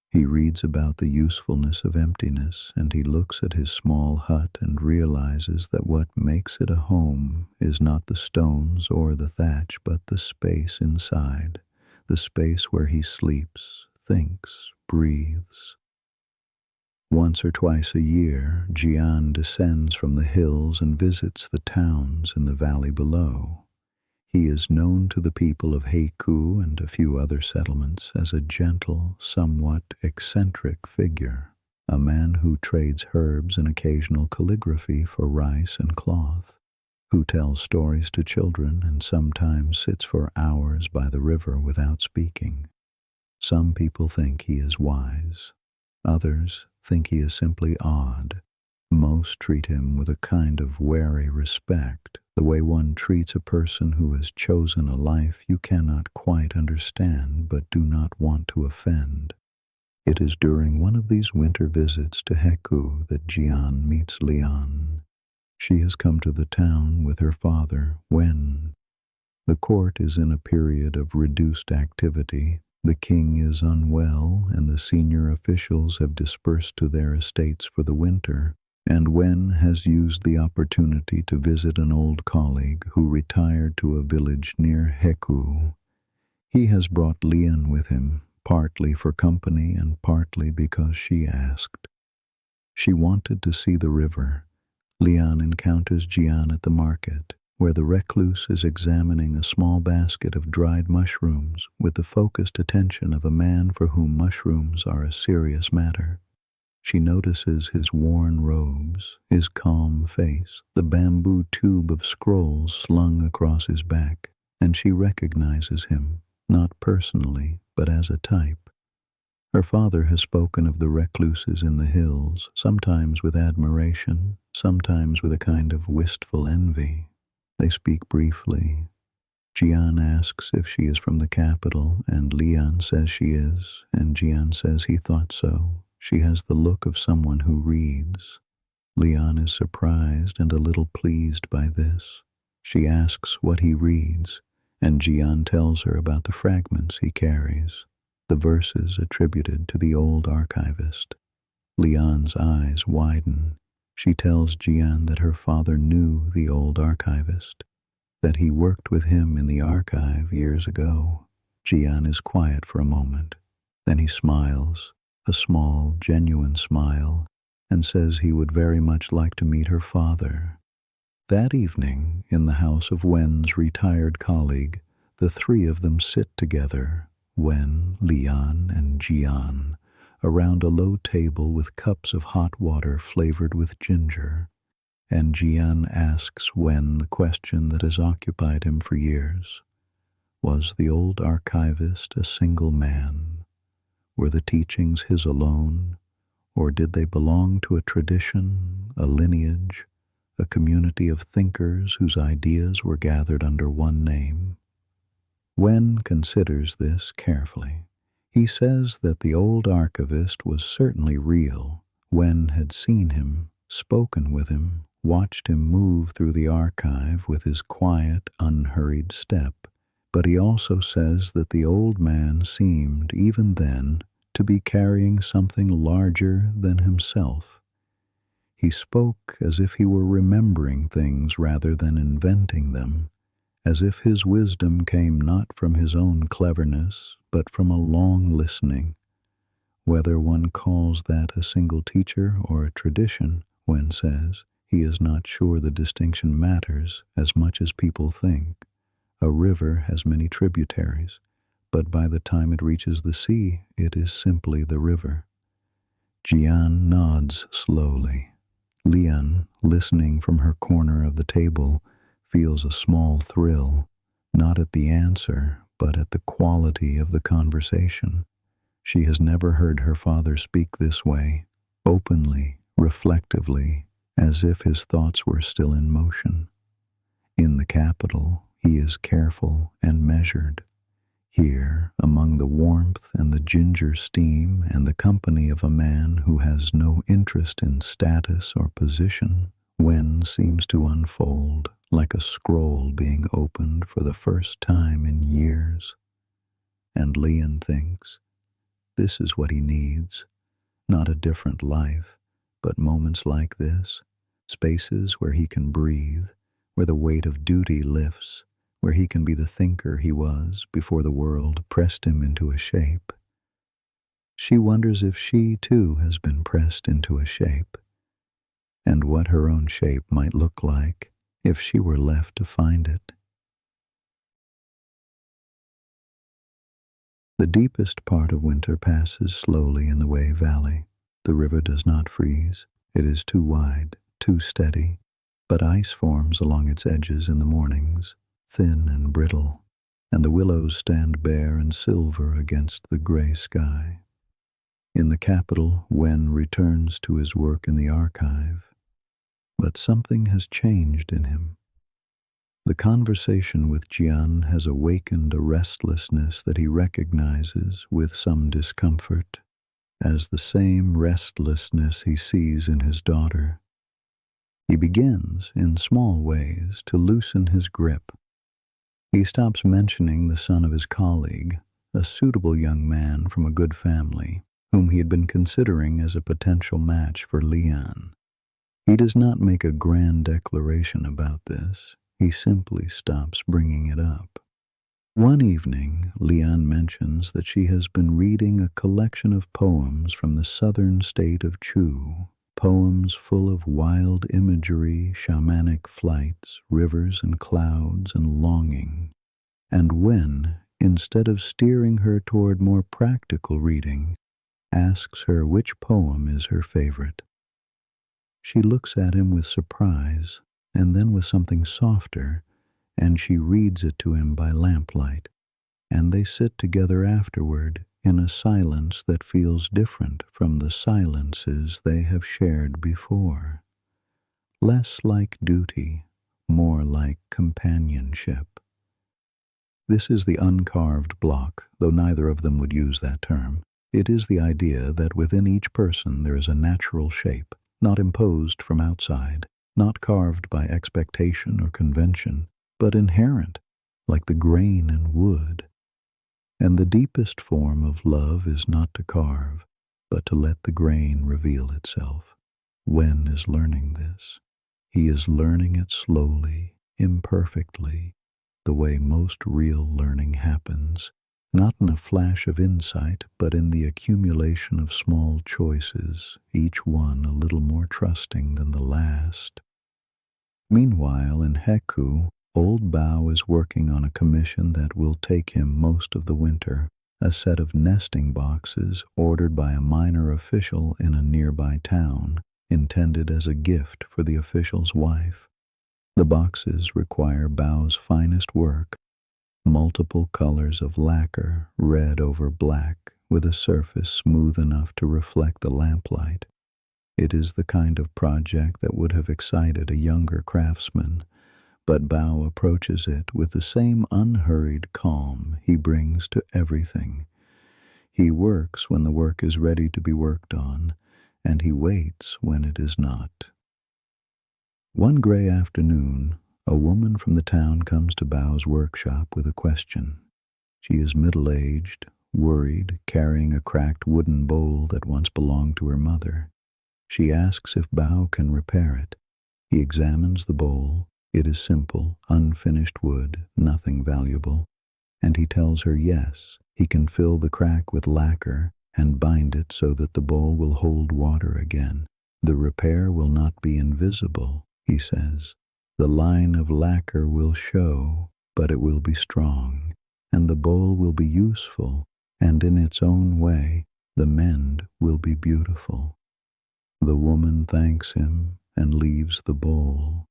He reads about the usefulness of emptiness, and he looks at his small hut and realizes that what makes it a home is not the stones or the thatch, but the space inside, the space where he sleeps, thinks, breathes. Once or twice a year, Jian descends from the hills and visits the towns in the valley below. He is known to the people of Heiku and a few other settlements as a gentle, somewhat eccentric figure, a man who trades herbs and occasional calligraphy for rice and cloth, who tells stories to children and sometimes sits for hours by the river without speaking. Some people think he is wise. Others think he is simply odd. Most treat him with a kind of wary respect, the way one treats a person who has chosen a life you cannot quite understand but do not want to offend. It is during one of these winter visits to Heiku that Jian meets Lian. She has come to the town with her father when the court is in a period of reduced activity. The king is unwell, and the senior officials have dispersed to their estates for the winter, and Wen has used the opportunity to visit an old colleague who retired to a village near Heiku. He has brought Lian with him, partly for company and partly because she asked. She wanted to see the river. Lian encounters Jian at the market, where the recluse is examining a small basket of dried mushrooms with the focused attention of a man for whom mushrooms are a serious matter. She notices his worn robes, his calm face, the bamboo tube of scrolls slung across his back, and she recognizes him, not personally, but as a type. Her father has spoken of the recluses in the hills, sometimes with admiration, sometimes with a kind of wistful envy. They speak briefly. Jian asks if she is from the capital, and Lian says she is, and Jian says he thought so. She has the look of someone who reads. Lian is surprised and a little pleased by this. She asks what he reads, and Jian tells her about the fragments he carries, the verses attributed to the old archivist. Lian's eyes widen. She tells Jian that her father knew the old archivist. that he worked with him in the archive years ago. Jian is quiet for a moment. Then he smiles, a small, genuine smile, and says he would very much like to meet her father. That evening, in the house of Wen's retired colleague, the three of them sit together, Wen, Lian, and Jian, around a low table with cups of hot water flavored with ginger, and Jian asks Wen the question that has occupied him for years. Was the old archivist a single man? Were the teachings his alone, or did they belong to a tradition, a lineage, a community of thinkers whose ideas were gathered under one name? Wen considers this carefully. He says that the old archivist was certainly real. Wen had seen him, spoken with him, watched him move through the archive with his quiet, unhurried step. But he also says that the old man seemed, even then, to be carrying something larger than himself. He spoke as if he were remembering things rather than inventing them, as if his wisdom came not from his own cleverness, but from a long listening. Whether one calls that a single teacher or a tradition, Wen says, he is not sure the distinction matters as much as people think. A river has many tributaries, but by the time it reaches the sea, it is simply the river. Jian nods slowly. Lian, listening from her corner of the table, feels a small thrill, not at the answer, but at the quality of the conversation. She has never heard her father speak this way, openly, reflectively, as if his thoughts were still in motion. In the capital, he is careful and measured. Here, among the warmth and the ginger steam and the company of a man who has no interest in status or position, Wen seems to unfold like a scroll being opened for the first time in years. And Lian thinks, this is what he needs, not a different life, but moments like this, spaces where he can breathe, where the weight of duty lifts, where he can be the thinker he was before the world pressed him into a shape. She wonders if she, too, has been pressed into a shape, and what her own shape might look like if she were left to find it. The deepest part of winter passes slowly in the Wei Valley. The river does not freeze. It is too wide, too steady, but ice forms along its edges in the mornings, thin and brittle, and the willows stand bare and silver against the gray sky. In the capital, Wen returns to his work in the archive, but something has changed in him. The conversation with Jian has awakened a restlessness that he recognizes with some discomfort as the same restlessness he sees in his daughter. He begins, in small ways, to loosen his grip. He stops mentioning the son of his colleague, a suitable young man from a good family, whom he had been considering as a potential match for Lian. He does not make a grand declaration about this. He simply stops bringing it up. One evening, Lian mentions that she has been reading a collection of poems from the southern state of Zhou, poems full of wild imagery, shamanic flights, rivers and clouds and longing. And Wen, instead of steering her toward more practical reading, asks her which poem is her favorite. She looks at him with surprise, and then with something softer, and she reads it to him by lamplight, and they sit together afterward in a silence that feels different from the silences they have shared before. Less like duty, more like companionship. This is the uncarved block, though neither of them would use that term. It is the idea that within each person there is a natural shape, not imposed from outside, not carved by expectation or convention, but inherent, like the grain in wood. And the deepest form of love is not to carve, but to let the grain reveal itself. Wen is learning this. He is learning it slowly, imperfectly, the way most real learning happens, not in a flash of insight, but in the accumulation of small choices, each one a little more trusting than the last. Meanwhile, in Heku, old Bao is working on a commission that will take him most of the winter, a set of nesting boxes ordered by a minor official in a nearby town, intended as a gift for the official's wife. The boxes require Bao's finest work, multiple colors of lacquer, red over black, with a surface smooth enough to reflect the lamplight. It is the kind of project that would have excited a younger craftsman, but Bao approaches it with the same unhurried calm he brings to everything. He works when the work is ready to be worked on, and he waits when it is not. One gray afternoon, a woman from the town comes to Bao's workshop with a question. She is middle-aged, worried, carrying a cracked wooden bowl that once belonged to her mother. She asks if Bao can repair it. He examines the bowl. It is simple, unfinished wood, nothing valuable. And he tells her yes, he can fill the crack with lacquer and bind it so that the bowl will hold water again. The repair will not be invisible, he says. The line of lacquer will show, but it will be strong, and the bowl will be useful, and in its own way, the mend will be beautiful. The woman thanks him and leaves the bowl.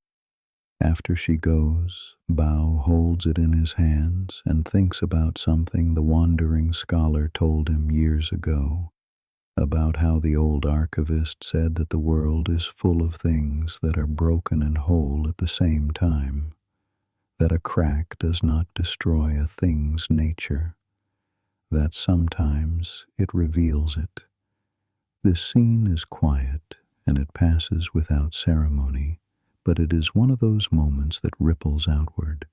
After she goes, Bao holds it in his hands and thinks about something the wandering scholar told him years ago, about how the old archivist said that the world is full of things that are broken and whole at the same time, that a crack does not destroy a thing's nature, that sometimes it reveals it. This scene is quiet, and it passes without ceremony, but it is one of those moments that ripples outward.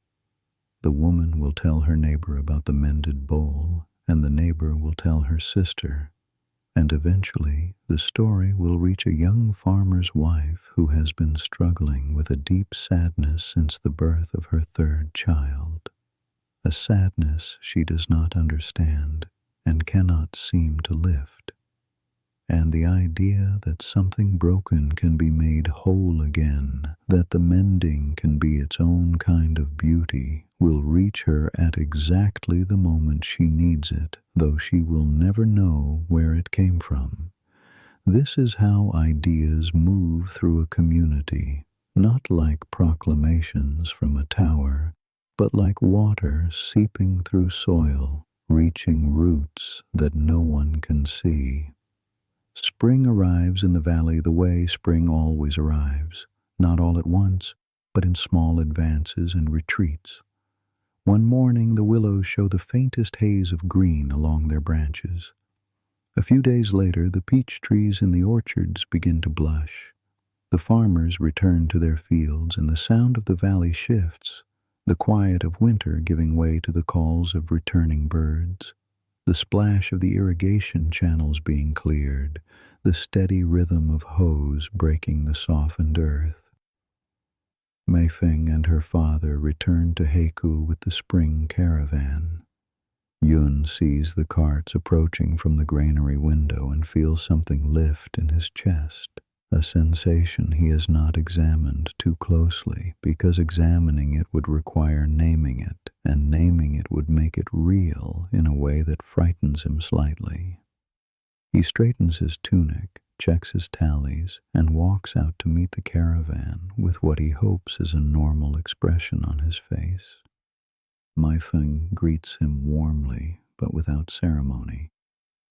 The woman will tell her neighbor about the mended bowl, and the neighbor will tell her sister, and eventually the story will reach a young farmer's wife who has been struggling with a deep sadness since the birth of her third child, a sadness she does not understand and cannot seem to lift. And the idea that something broken can be made whole again, that the mending can be its own kind of beauty, will reach her at exactly the moment she needs it, though she will never know where it came from. This is how ideas move through a community, not like proclamations from a tower, but like water seeping through soil, reaching roots that no one can see. Spring arrives in the valley the way spring always arrives, not all at once, but in small advances and retreats. One morning the willows show the faintest haze of green along their branches. A few days later the peach trees in the orchards begin to blush. The farmers return to their fields and the sound of the valley shifts, the quiet of winter giving way to the calls of returning birds, the splash of the irrigation channels being cleared, the steady rhythm of hoes breaking the softened earth. Meifeng and her father return to Heiku with the spring caravan. Yun sees the carts approaching from the granary window and feels something lift in his chest, a sensation he has not examined too closely, because examining it would require naming it, and naming it would make it real in a way that frightens him slightly. He straightens his tunic, checks his tallies, and walks out to meet the caravan with what he hopes is a normal expression on his face. Meifeng greets him warmly, but without ceremony.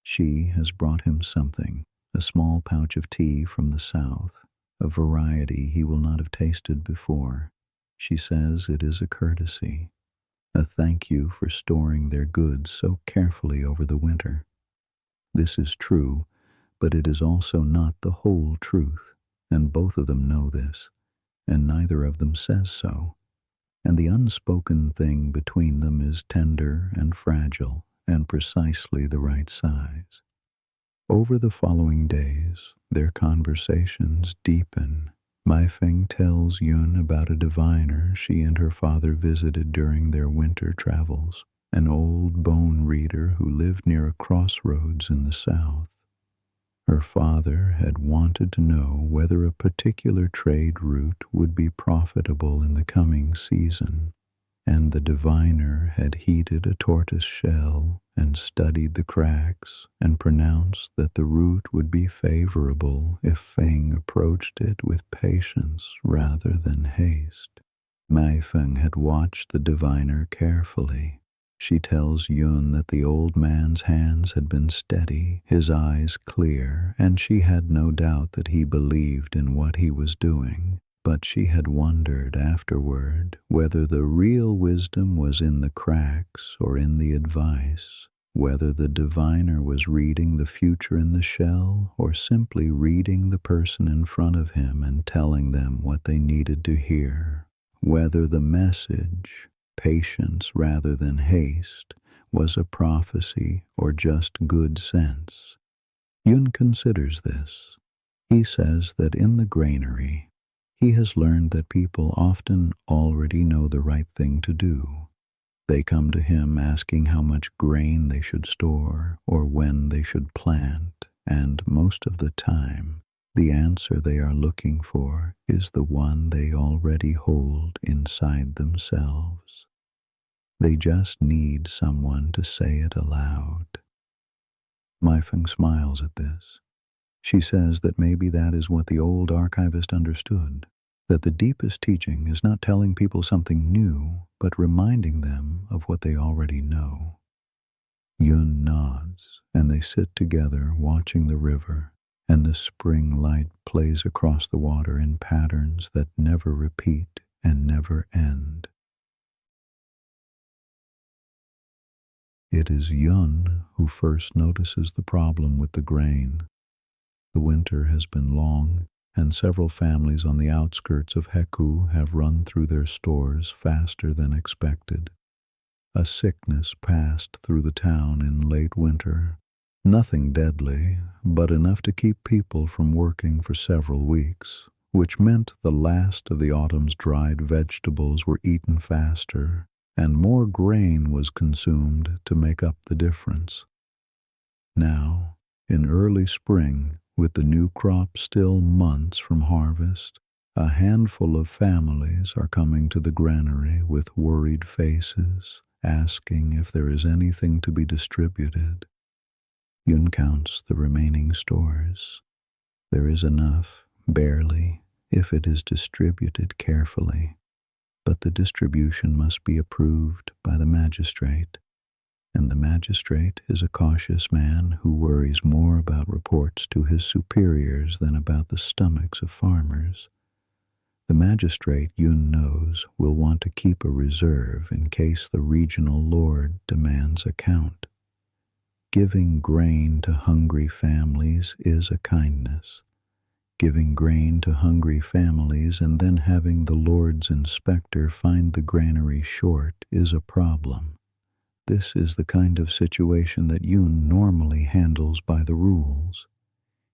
She has brought him something, a small pouch of tea from the south, a variety he will not have tasted before. She says it is a courtesy, a thank you for storing their goods so carefully over the winter. This is true, but it is also not the whole truth, and both of them know this, and neither of them says so. And the unspoken thing between them is tender and fragile, and precisely the right size. Over the following days, their conversations deepen, Mai Feng tells Yun about a diviner she and her father visited during their winter travels, an old bone reader who lived near a crossroads in the south. Her father had wanted to know whether a particular trade route would be profitable in the coming season, and the diviner had heated a tortoise shell and studied the cracks and pronounced that the route would be favorable if Feng approached it with patience rather than haste. Mai Feng had watched the diviner carefully. She tells Yun that the old man's hands had been steady, his eyes clear, and she had no doubt that he believed in what he was doing. But she had wondered afterward whether the real wisdom was in the cracks or in the advice, whether the diviner was reading the future in the shell or simply reading the person in front of him and telling them what they needed to hear, whether the message, patience rather than haste, was a prophecy or just good sense. Yun considers this. He says that in the granary, he has learned that people often already know the right thing to do. They come to him asking how much grain they should store or when they should plant, and most of the time, the answer they are looking for is the one they already hold inside themselves. They just need someone to say it aloud. Mai Feng smiles at this. She says that maybe that is what the old archivist understood, that the deepest teaching is not telling people something new, but reminding them of what they already know. Yun nods, and they sit together watching the river, and the spring light plays across the water in patterns that never repeat and never end. It is Yun who first notices the problem with the grain. The winter has been long, and several families on the outskirts of Heku have run through their stores faster than expected. A sickness passed through the town in late winter. Nothing deadly, but enough to keep people from working for several weeks, which meant the last of the autumn's dried vegetables were eaten faster, and more grain was consumed to make up the difference. Now, in early spring, with the new crop still months from harvest, a handful of families are coming to the granary with worried faces, asking if there is anything to be distributed. Yun counts the remaining stores. There is enough, barely, if it is distributed carefully. But the distribution must be approved by the magistrate, and the magistrate is a cautious man who worries more about reports to his superiors than about the stomachs of farmers. The magistrate, Yun knows, will want to keep a reserve in case the regional lord demands account. Giving grain to hungry families is a kindness. Giving grain to hungry families and then having the Lord's inspector find the granary short is a problem. This is the kind of situation that Yun normally handles by the rules.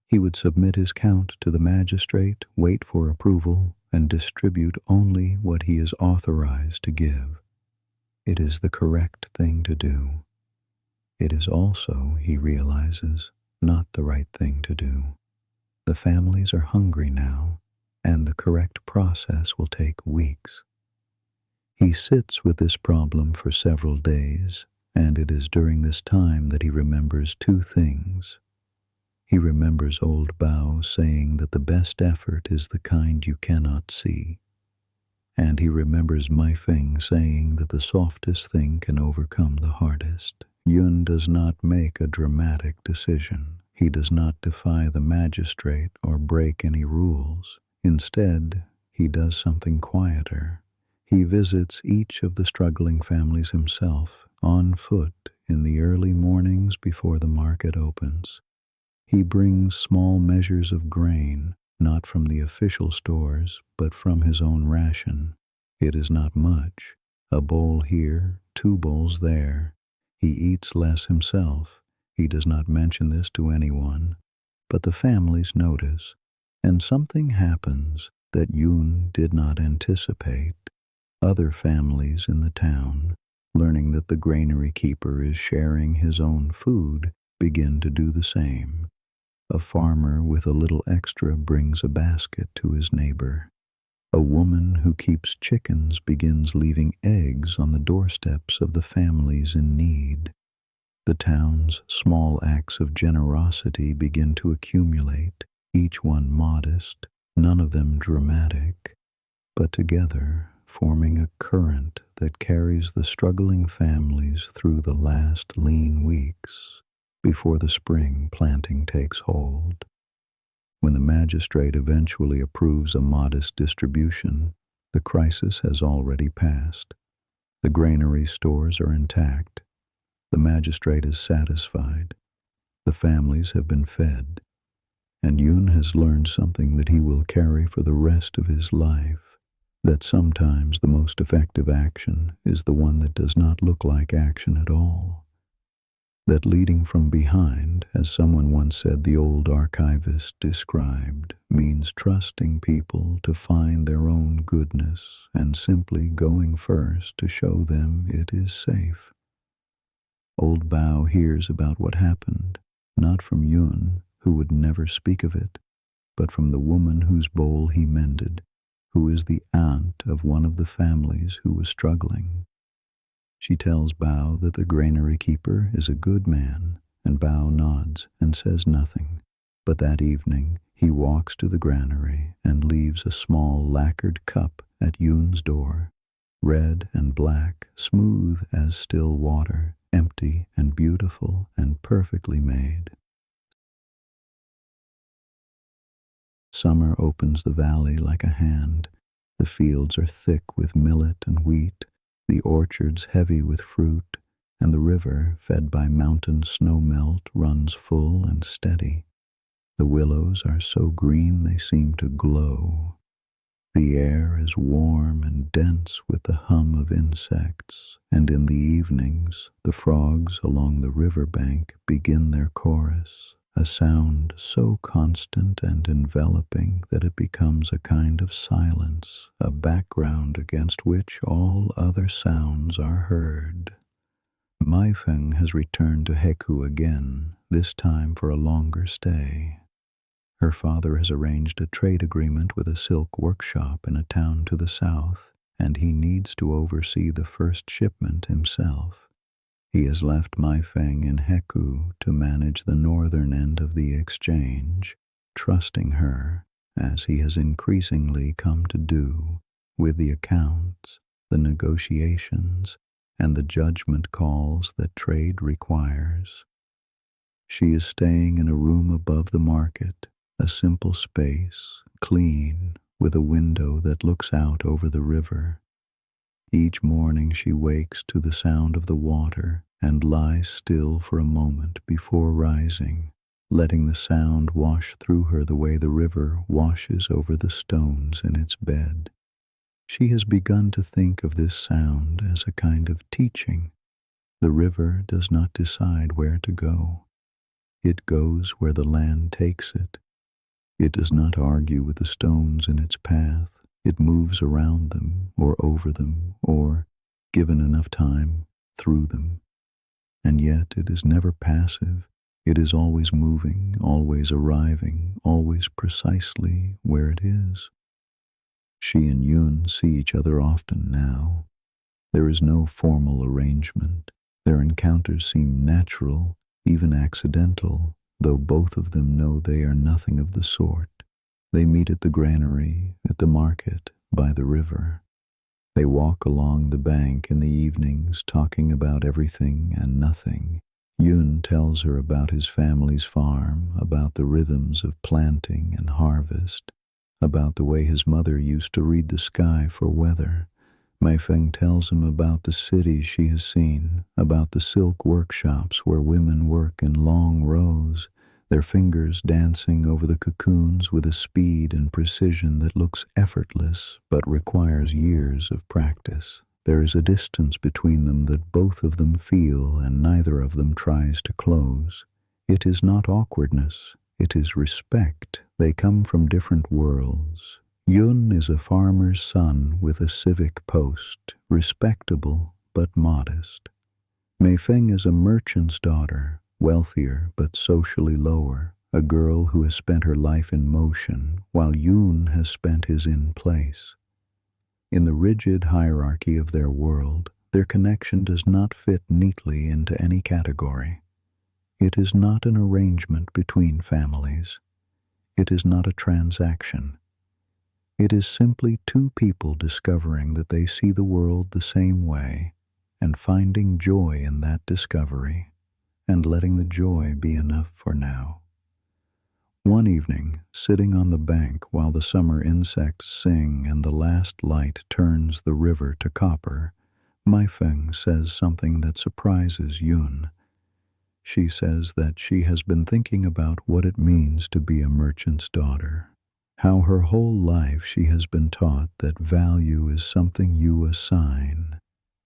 He would submit his count to the magistrate, wait for approval, and distribute only what he is authorized to give. It is the correct thing to do. It is also, he realizes, not the right thing to do. The families are hungry now, and the correct process will take weeks. He sits with this problem for several days, and it is during this time that he remembers two things. He remembers old Bao saying that the best effort is the kind you cannot see, and he remembers Mai Feng saying that the softest thing can overcome the hardest. Yun does not make a dramatic decision. He does not defy the magistrate or break any rules. Instead, he does something quieter. He visits each of the struggling families himself, on foot, in the early mornings before the market opens. He brings small measures of grain, not from the official stores, but from his own ration. It is not much, a bowl here, 2 bowls there. He eats less himself. He does not mention this to anyone, but the families notice, and something happens that Yun did not anticipate. Other families in the town, learning that the granary keeper is sharing his own food, begin to do the same. A farmer with a little extra brings a basket to his neighbor. A woman who keeps chickens begins leaving eggs on the doorsteps of the families in need. The town's small acts of generosity begin to accumulate, each one modest, none of them dramatic, but together forming a current that carries the struggling families through the last lean weeks before the spring planting takes hold. When the magistrate eventually approves a modest distribution, the crisis has already passed. The granary stores are intact. The magistrate is satisfied. The families have been fed. And Yun has learned something that he will carry for the rest of his life, that sometimes the most effective action is the one that does not look like action at all. That leading from behind, as someone once said the old archivist described, means trusting people to find their own goodness and simply going first to show them it is safe. Old Bao hears about what happened, not from Yun, who would never speak of it, but from the woman whose bowl he mended, who is the aunt of one of the families who was struggling. She tells Bao that the granary keeper is a good man, and Bao nods and says nothing. But that evening he walks to the granary and leaves a small lacquered cup at Yun's door, red and black, smooth as still water, empty and beautiful and perfectly made. Summer opens the valley like a hand. The fields are thick with millet and wheat, the orchards heavy with fruit, and the river, fed by mountain snowmelt, runs full and steady. The willows are so green they seem to glow. The air is warm and dense with the hum of insects, and in the evenings the frogs along the river bank begin their chorus, a sound so constant and enveloping that it becomes a kind of silence, a background against which all other sounds are heard. Mai Feng has returned to Heku again, this time for a longer stay. Her father has arranged a trade agreement with a silk workshop in a town to the south, and he needs to oversee the first shipment himself. He has left Mai Feng in Heku to manage the northern end of the exchange, trusting her, as he has increasingly come to do, with the accounts, the negotiations, and the judgment calls that trade requires. She is staying in a room above the market, a simple space, clean, with a window that looks out over the river. Each morning she wakes to the sound of the water and lies still for a moment before rising, letting the sound wash through her the way the river washes over the stones in its bed. She has begun to think of this sound as a kind of teaching. The river does not decide where to go. It goes where the land takes it. It does not argue with the stones in its path. It moves around them, or over them, or, given enough time, through them. And yet it is never passive. It is always moving, always arriving, always precisely where it is. She and Yun see each other often now. There is no formal arrangement. Their encounters seem natural, even accidental, though both of them know they are nothing of the sort. They meet at the granary, at the market, by the river. They walk along the bank in the evenings, talking about everything and nothing. Yun tells her about his family's farm, about the rhythms of planting and harvest, about the way his mother used to read the sky for weather. Mai Feng tells him about the cities she has seen, about the silk workshops where women work in long rows, their fingers dancing over the cocoons with a speed and precision that looks effortless but requires years of practice. There is a distance between them that both of them feel and neither of them tries to close. It is not awkwardness, it is respect. They come from different worlds. Yun is a farmer's son with a civic post, respectable but modest. Mei Feng is a merchant's daughter, wealthier but socially lower, a girl who has spent her life in motion, while Yun has spent his in place. In the rigid hierarchy of their world, their connection does not fit neatly into any category. It is not an arrangement between families. It is not a transaction. It is simply two people discovering that they see the world the same way and finding joy in that discovery and letting the joy be enough for now. One evening, sitting on the bank while the summer insects sing and the last light turns the river to copper, Mei Feng says something that surprises Yun. She says that she has been thinking about what it means to be a merchant's daughter, how her whole life she has been taught that value is something you assign,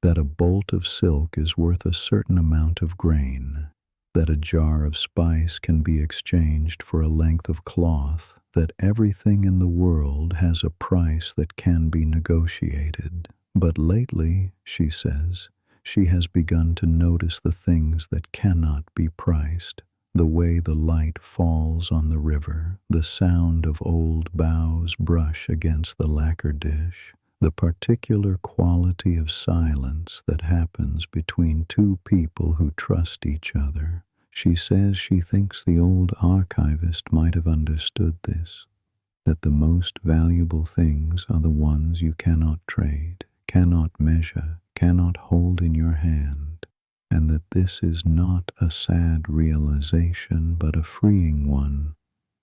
that a bolt of silk is worth a certain amount of grain, that a jar of spice can be exchanged for a length of cloth, that everything in the world has a price that can be negotiated. But lately, she says, she has begun to notice the things that cannot be priced, the way the light falls on the river, the sound of old boughs brush against the lacquer dish, the particular quality of silence that happens between two people who trust each other. She says she thinks the old archivist might have understood this, that the most valuable things are the ones you cannot trade, cannot measure, cannot hold in your hand, and that this is not a sad realization but a freeing one,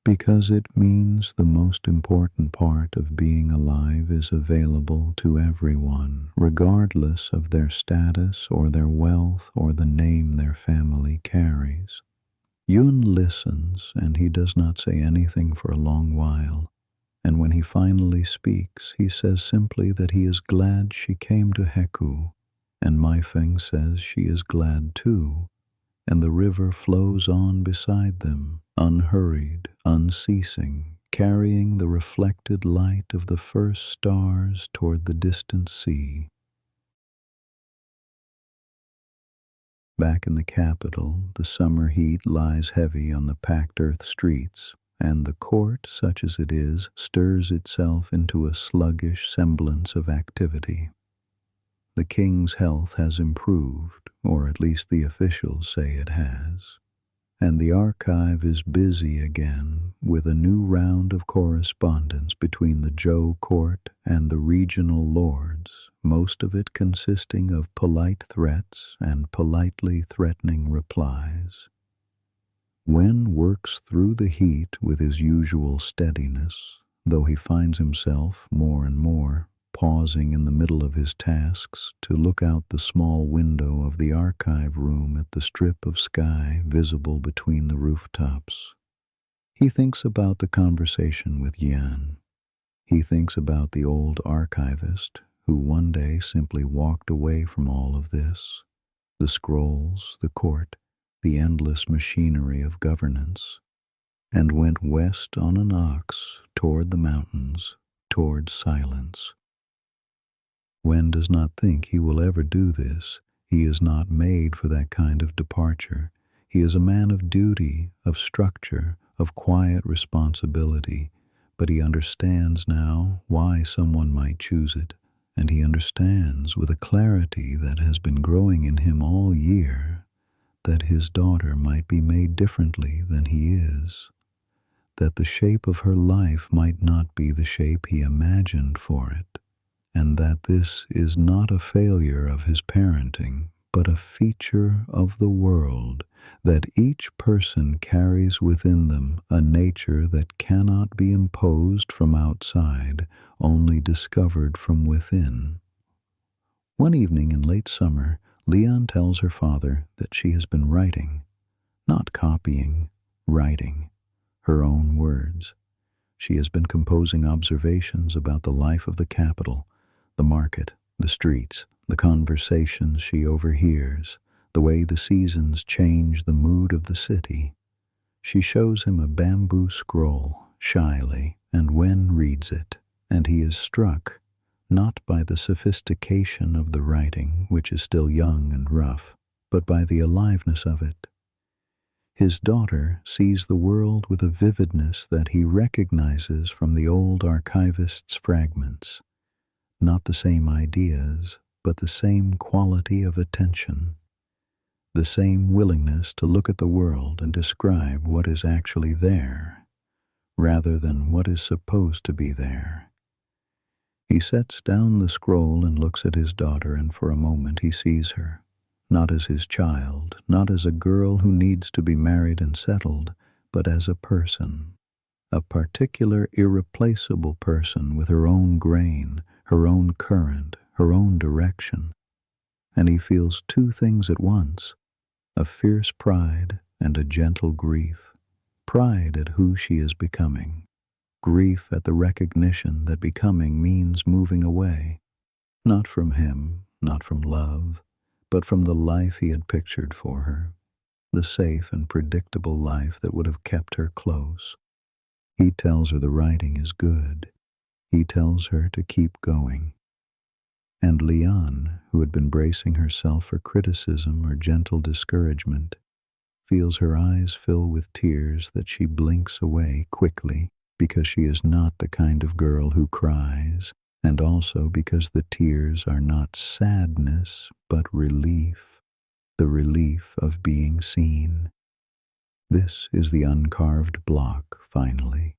because it means the most important part of being alive is available to everyone, regardless of their status or their wealth or the name their family carries. Yun listens, and he does not say anything for a long while, and when he finally speaks, he says simply that he is glad she came to Heku, and Mei Feng says she is glad too, and the river flows on beside them, unhurried, unceasing, carrying the reflected light of the first stars toward the distant sea. Back in the capital, the summer heat lies heavy on the packed earth streets, and the court, such as it is, stirs itself into a sluggish semblance of activity. The king's health has improved, or at least the officials say it has, and the archive is busy again with a new round of correspondence between the Zhou court and the regional lords, most of it consisting of polite threats and politely threatening replies. Wen works through the heat with his usual steadiness, though he finds himself, more and more, pausing in the middle of his tasks to look out the small window of the archive room at the strip of sky visible between the rooftops. He thinks about the conversation with Yan. He thinks about the old archivist who one day simply walked away from all of this, the scrolls, the court, the endless machinery of governance, and went west on an ox toward the mountains, toward silence. Wen does not think he will ever do this. He is not made for that kind of departure. He is a man of duty, of structure, of quiet responsibility, but he understands now why someone might choose it, and he understands with a clarity that has been growing in him all year that his daughter might be made differently than he is, that the shape of her life might not be the shape he imagined for it, and that this is not a failure of his parenting, but a feature of the world, that each person carries within them a nature that cannot be imposed from outside, only discovered from within. One evening in late summer, Leon tells her father that she has been writing, not copying, writing, her own words. She has been composing observations about the life of the capital, the market, the streets, the conversations she overhears, the way the seasons change the mood of the city. She shows him a bamboo scroll, shyly, and Wen reads it, and he is struck not by the sophistication of the writing, which is still young and rough, but by the aliveness of it. His daughter sees the world with a vividness that he recognizes from the old archivist's fragments, not the same ideas, but the same quality of attention, the same willingness to look at the world and describe what is actually there, rather than what is supposed to be there. He sets down the scroll and looks at his daughter, and for a moment he sees her, not as his child, not as a girl who needs to be married and settled, but as a person, a particular irreplaceable person with her own grain, her own current, her own direction. And he feels two things at once, a fierce pride and a gentle grief. Pride at who she is becoming, grief at the recognition that becoming means moving away, not from him, not from love, but from the life he had pictured for her, the safe and predictable life that would have kept her close. He tells her the writing is good. He tells her to keep going. And Lian, who had been bracing herself for criticism or gentle discouragement, feels her eyes fill with tears that she blinks away quickly, because she is not the kind of girl who cries, and also because the tears are not sadness, but relief, the relief of being seen. This is the uncarved block, finally.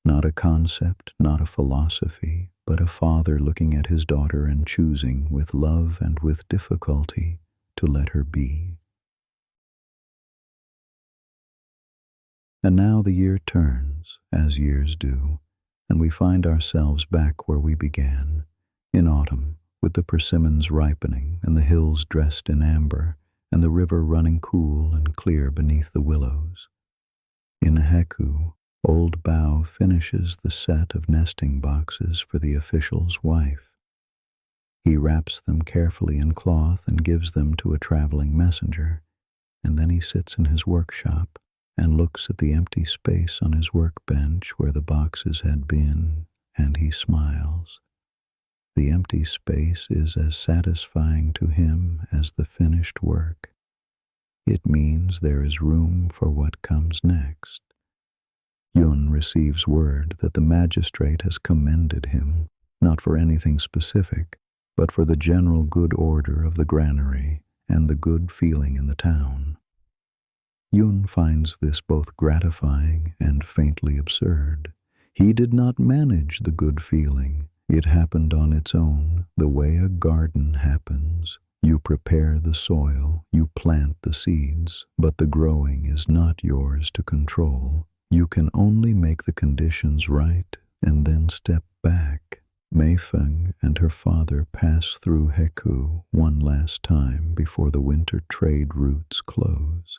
Not a concept, not a philosophy, but a father looking at his daughter and choosing, with love and with difficulty, to let her be. And now the year turns, as years do, and we find ourselves back where we began, in autumn, with the persimmons ripening and the hills dressed in amber and the river running cool and clear beneath the willows. In Heku, old Bao finishes the set of nesting boxes for the official's wife. He wraps them carefully in cloth and gives them to a traveling messenger, and then he sits in his workshop and looks at the empty space on his workbench where the boxes had been, and he smiles. The empty space is as satisfying to him as the finished work. It means there is room for what comes next. Yun receives word that the magistrate has commended him, not for anything specific, but for the general good order of the granary and the good feeling in the town. Yun finds this both gratifying and faintly absurd. He did not manage the good feeling. It happened on its own, the way a garden happens. You prepare the soil, you plant the seeds, but the growing is not yours to control. You can only make the conditions right and then step back. Mei Feng and her father pass through Heku one last time before the winter trade routes close.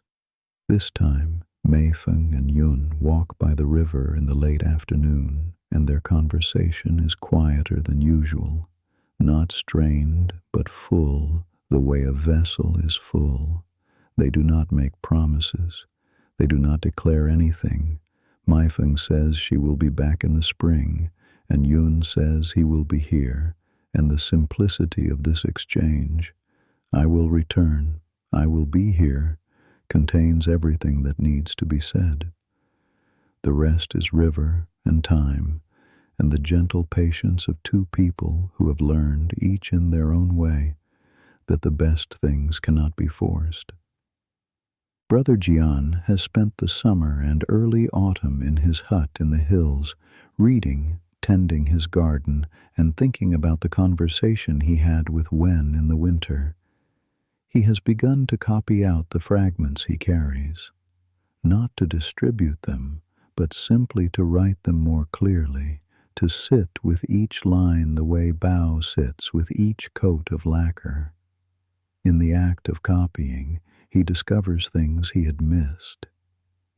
This time, Mei Feng and Yun walk by the river in the late afternoon, and their conversation is quieter than usual, not strained, but full, the way a vessel is full. They do not make promises. They do not declare anything. Mei Feng says she will be back in the spring, and Yun says he will be here, and the simplicity of this exchange, I will return, I will be here, contains everything that needs to be said. The rest is river and time, and the gentle patience of two people who have learned, each in their own way, that the best things cannot be forced. Brother Jian has spent the summer and early autumn in his hut in the hills, reading, tending his garden, and thinking about the conversation he had with Wen in the winter. He has begun to copy out the fragments he carries, not to distribute them, but simply to write them more clearly, to sit with each line the way Bao sits with each coat of lacquer. In the act of copying, he discovers things he had missed.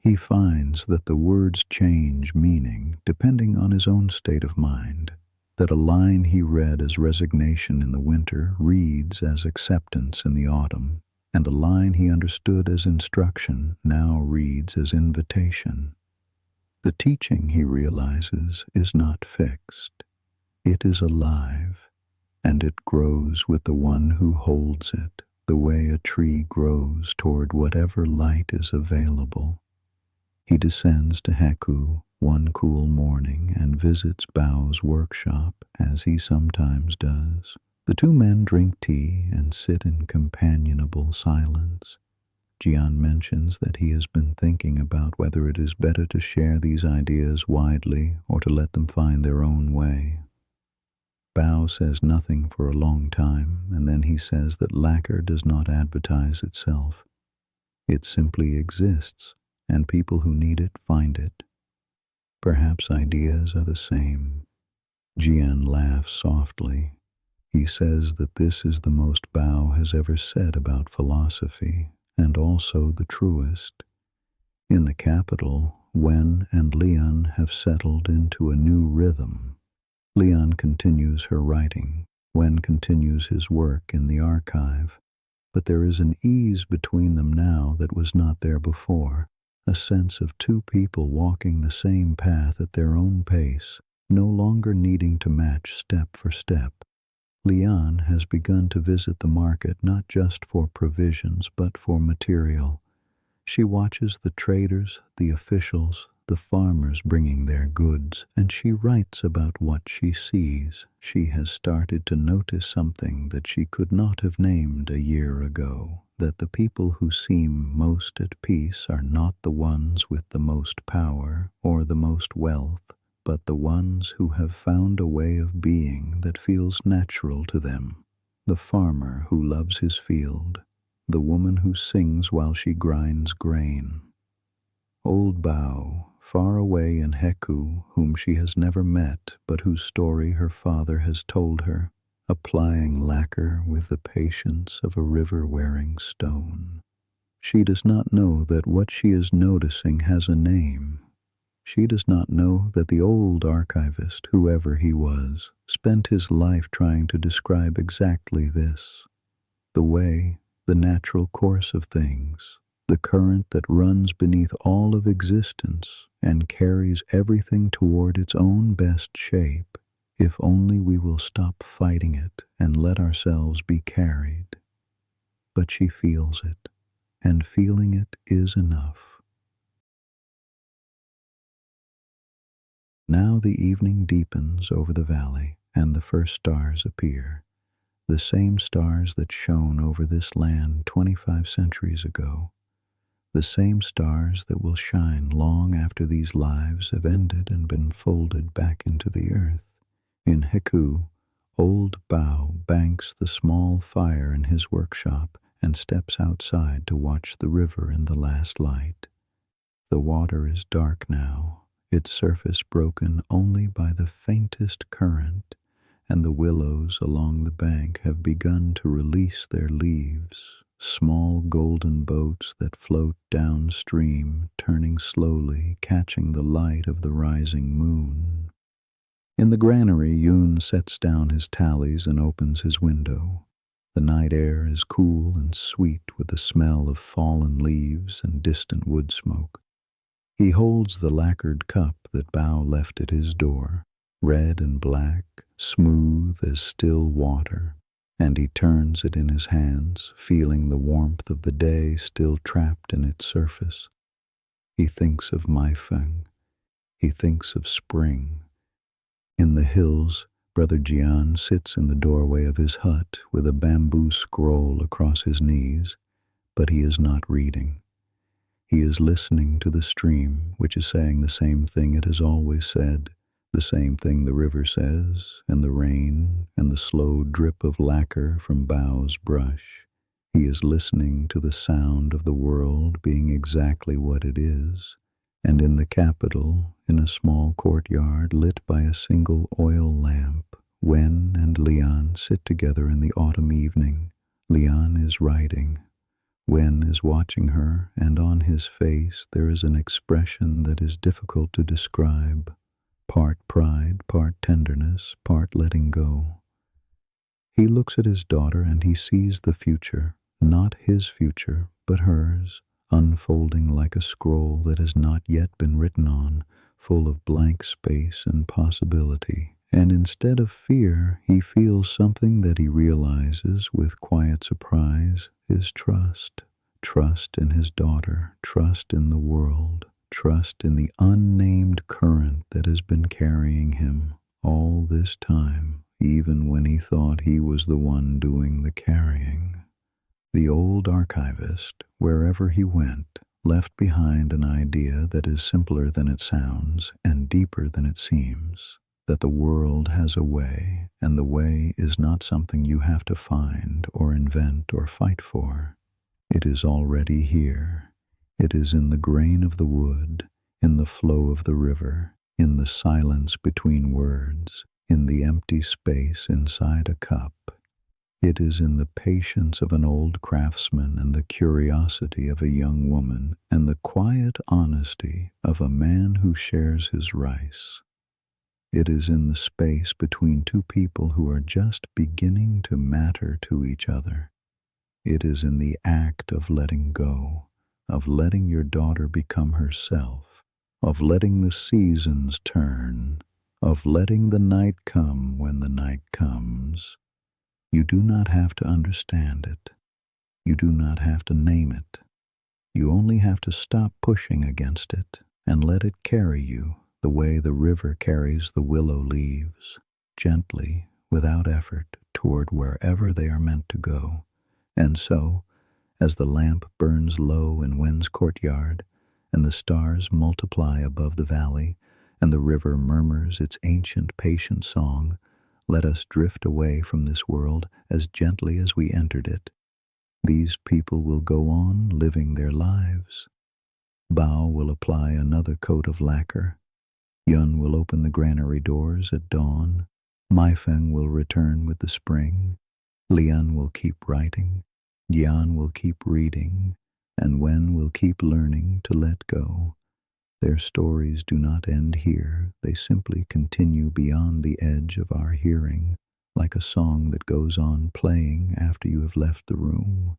He finds that the words change meaning depending on his own state of mind, that a line he read as resignation in the winter reads as acceptance in the autumn, and a line he understood as instruction now reads as invitation. The teaching, he realizes, is not fixed. It is alive, and it grows with the one who holds it, the way a tree grows toward whatever light is available. He descends to Heku one cool morning and visits Bao's workshop, as he sometimes does. The two men drink tea and sit in companionable silence. Jian mentions that he has been thinking about whether it is better to share these ideas widely or to let them find their own way. Bao says nothing for a long time, and then he says that lacquer does not advertise itself. It simply exists, and people who need it find it. Perhaps ideas are the same. Jian laughs softly. He says that this is the most Bao has ever said about philosophy, and also the truest. In the capital, Wen and Lian have settled into a new rhythm. Lian continues her writing, Wen continues his work in the archive, but there is an ease between them now that was not there before, a sense of two people walking the same path at their own pace, no longer needing to match step for step. Lian has begun to visit the market not just for provisions but for material. She watches the traders, the officials, the farmers bringing their goods, and she writes about what she sees. She has started to notice something that she could not have named a year ago, that the people who seem most at peace are not the ones with the most power or the most wealth, but the ones who have found a way of being that feels natural to them. The farmer who loves his field, the woman who sings while she grinds grain. Old Bao, far away in Heku, whom she has never met, but whose story her father has told her, applying lacquer with the patience of a river-wearing stone. She does not know that what she is noticing has a name. She does not know that the old archivist, whoever he was, spent his life trying to describe exactly this: the way, the natural course of things, the current that runs beneath all of existence and carries everything toward its own best shape, if only we will stop fighting it and let ourselves be carried. But she feels it, and feeling it is enough. Now the evening deepens over the valley, and the first stars appear, the same stars that shone over this land 25 centuries ago, the same stars that will shine long after these lives have ended and been folded back into the earth. In Heku, old Bao banks the small fire in his workshop and steps outside to watch the river in the last light. The water is dark now, its surface broken only by the faintest current, and the willows along the bank have begun to release their leaves, small golden boats that float downstream, turning slowly, catching the light of the rising moon. In the granary, Yun sets down his tallies and opens his window. The night air is cool and sweet with the smell of fallen leaves and distant wood smoke. He holds the lacquered cup that Bao left at his door, red and black, smooth as still water, and he turns it in his hands, feeling the warmth of the day still trapped in its surface. He thinks of Maifeng. He thinks of spring. In the hills, Brother Jian sits in the doorway of his hut with a bamboo scroll across his knees, but he is not reading. He is listening to the stream, which is saying the same thing it has always said, the same thing the river says, and the rain, and the slow drip of lacquer from Bao's brush. He is listening to the sound of the world being exactly what it is, and in the capital, in a small courtyard lit by a single oil lamp, Wen and Lian sit together in the autumn evening. Lian is writing. Wen is watching her, and on his face there is an expression that is difficult to describe, part pride, part tenderness, part letting go. He looks at his daughter and he sees the future, not his future, but hers, unfolding like a scroll that has not yet been written on, full of blank space and possibility, And instead of fear, he feels something that he realizes with quiet surprise is trust. Trust in his daughter, trust in the world, trust in the unnamed current that has been carrying him all this time, even when he thought he was the one doing the carrying. The old archivist, wherever he went, left behind an idea that is simpler than it sounds and deeper than it seems, that the world has a way, and the way is not something you have to find or invent or fight for. It is already here. It is in the grain of the wood, in the flow of the river, in the silence between words, in the empty space inside a cup. It is in the patience of an old craftsman and the curiosity of a young woman and the quiet honesty of a man who shares his rice. It is in the space between two people who are just beginning to matter to each other. It is in the act of letting go, of letting your daughter become herself, of letting the seasons turn, of letting the night come when the night comes. You do not have to understand it. You do not have to name it. You only have to stop pushing against it and let it carry you the way the river carries the willow leaves, gently, without effort, toward wherever they are meant to go. And so, as the lamp burns low in Wen's courtyard, and the stars multiply above the valley, and the river murmurs its ancient patient song, let us drift away from this world as gently as we entered it. These people will go on living their lives. Bao will apply another coat of lacquer. Yun will open the granary doors at dawn. Maifeng will return with the spring. Lian will keep writing. Yan will keep reading. And Wen will keep learning to let go. Their stories do not end here. They simply continue beyond the edge of our hearing, like a song that goes on playing after you have left the room.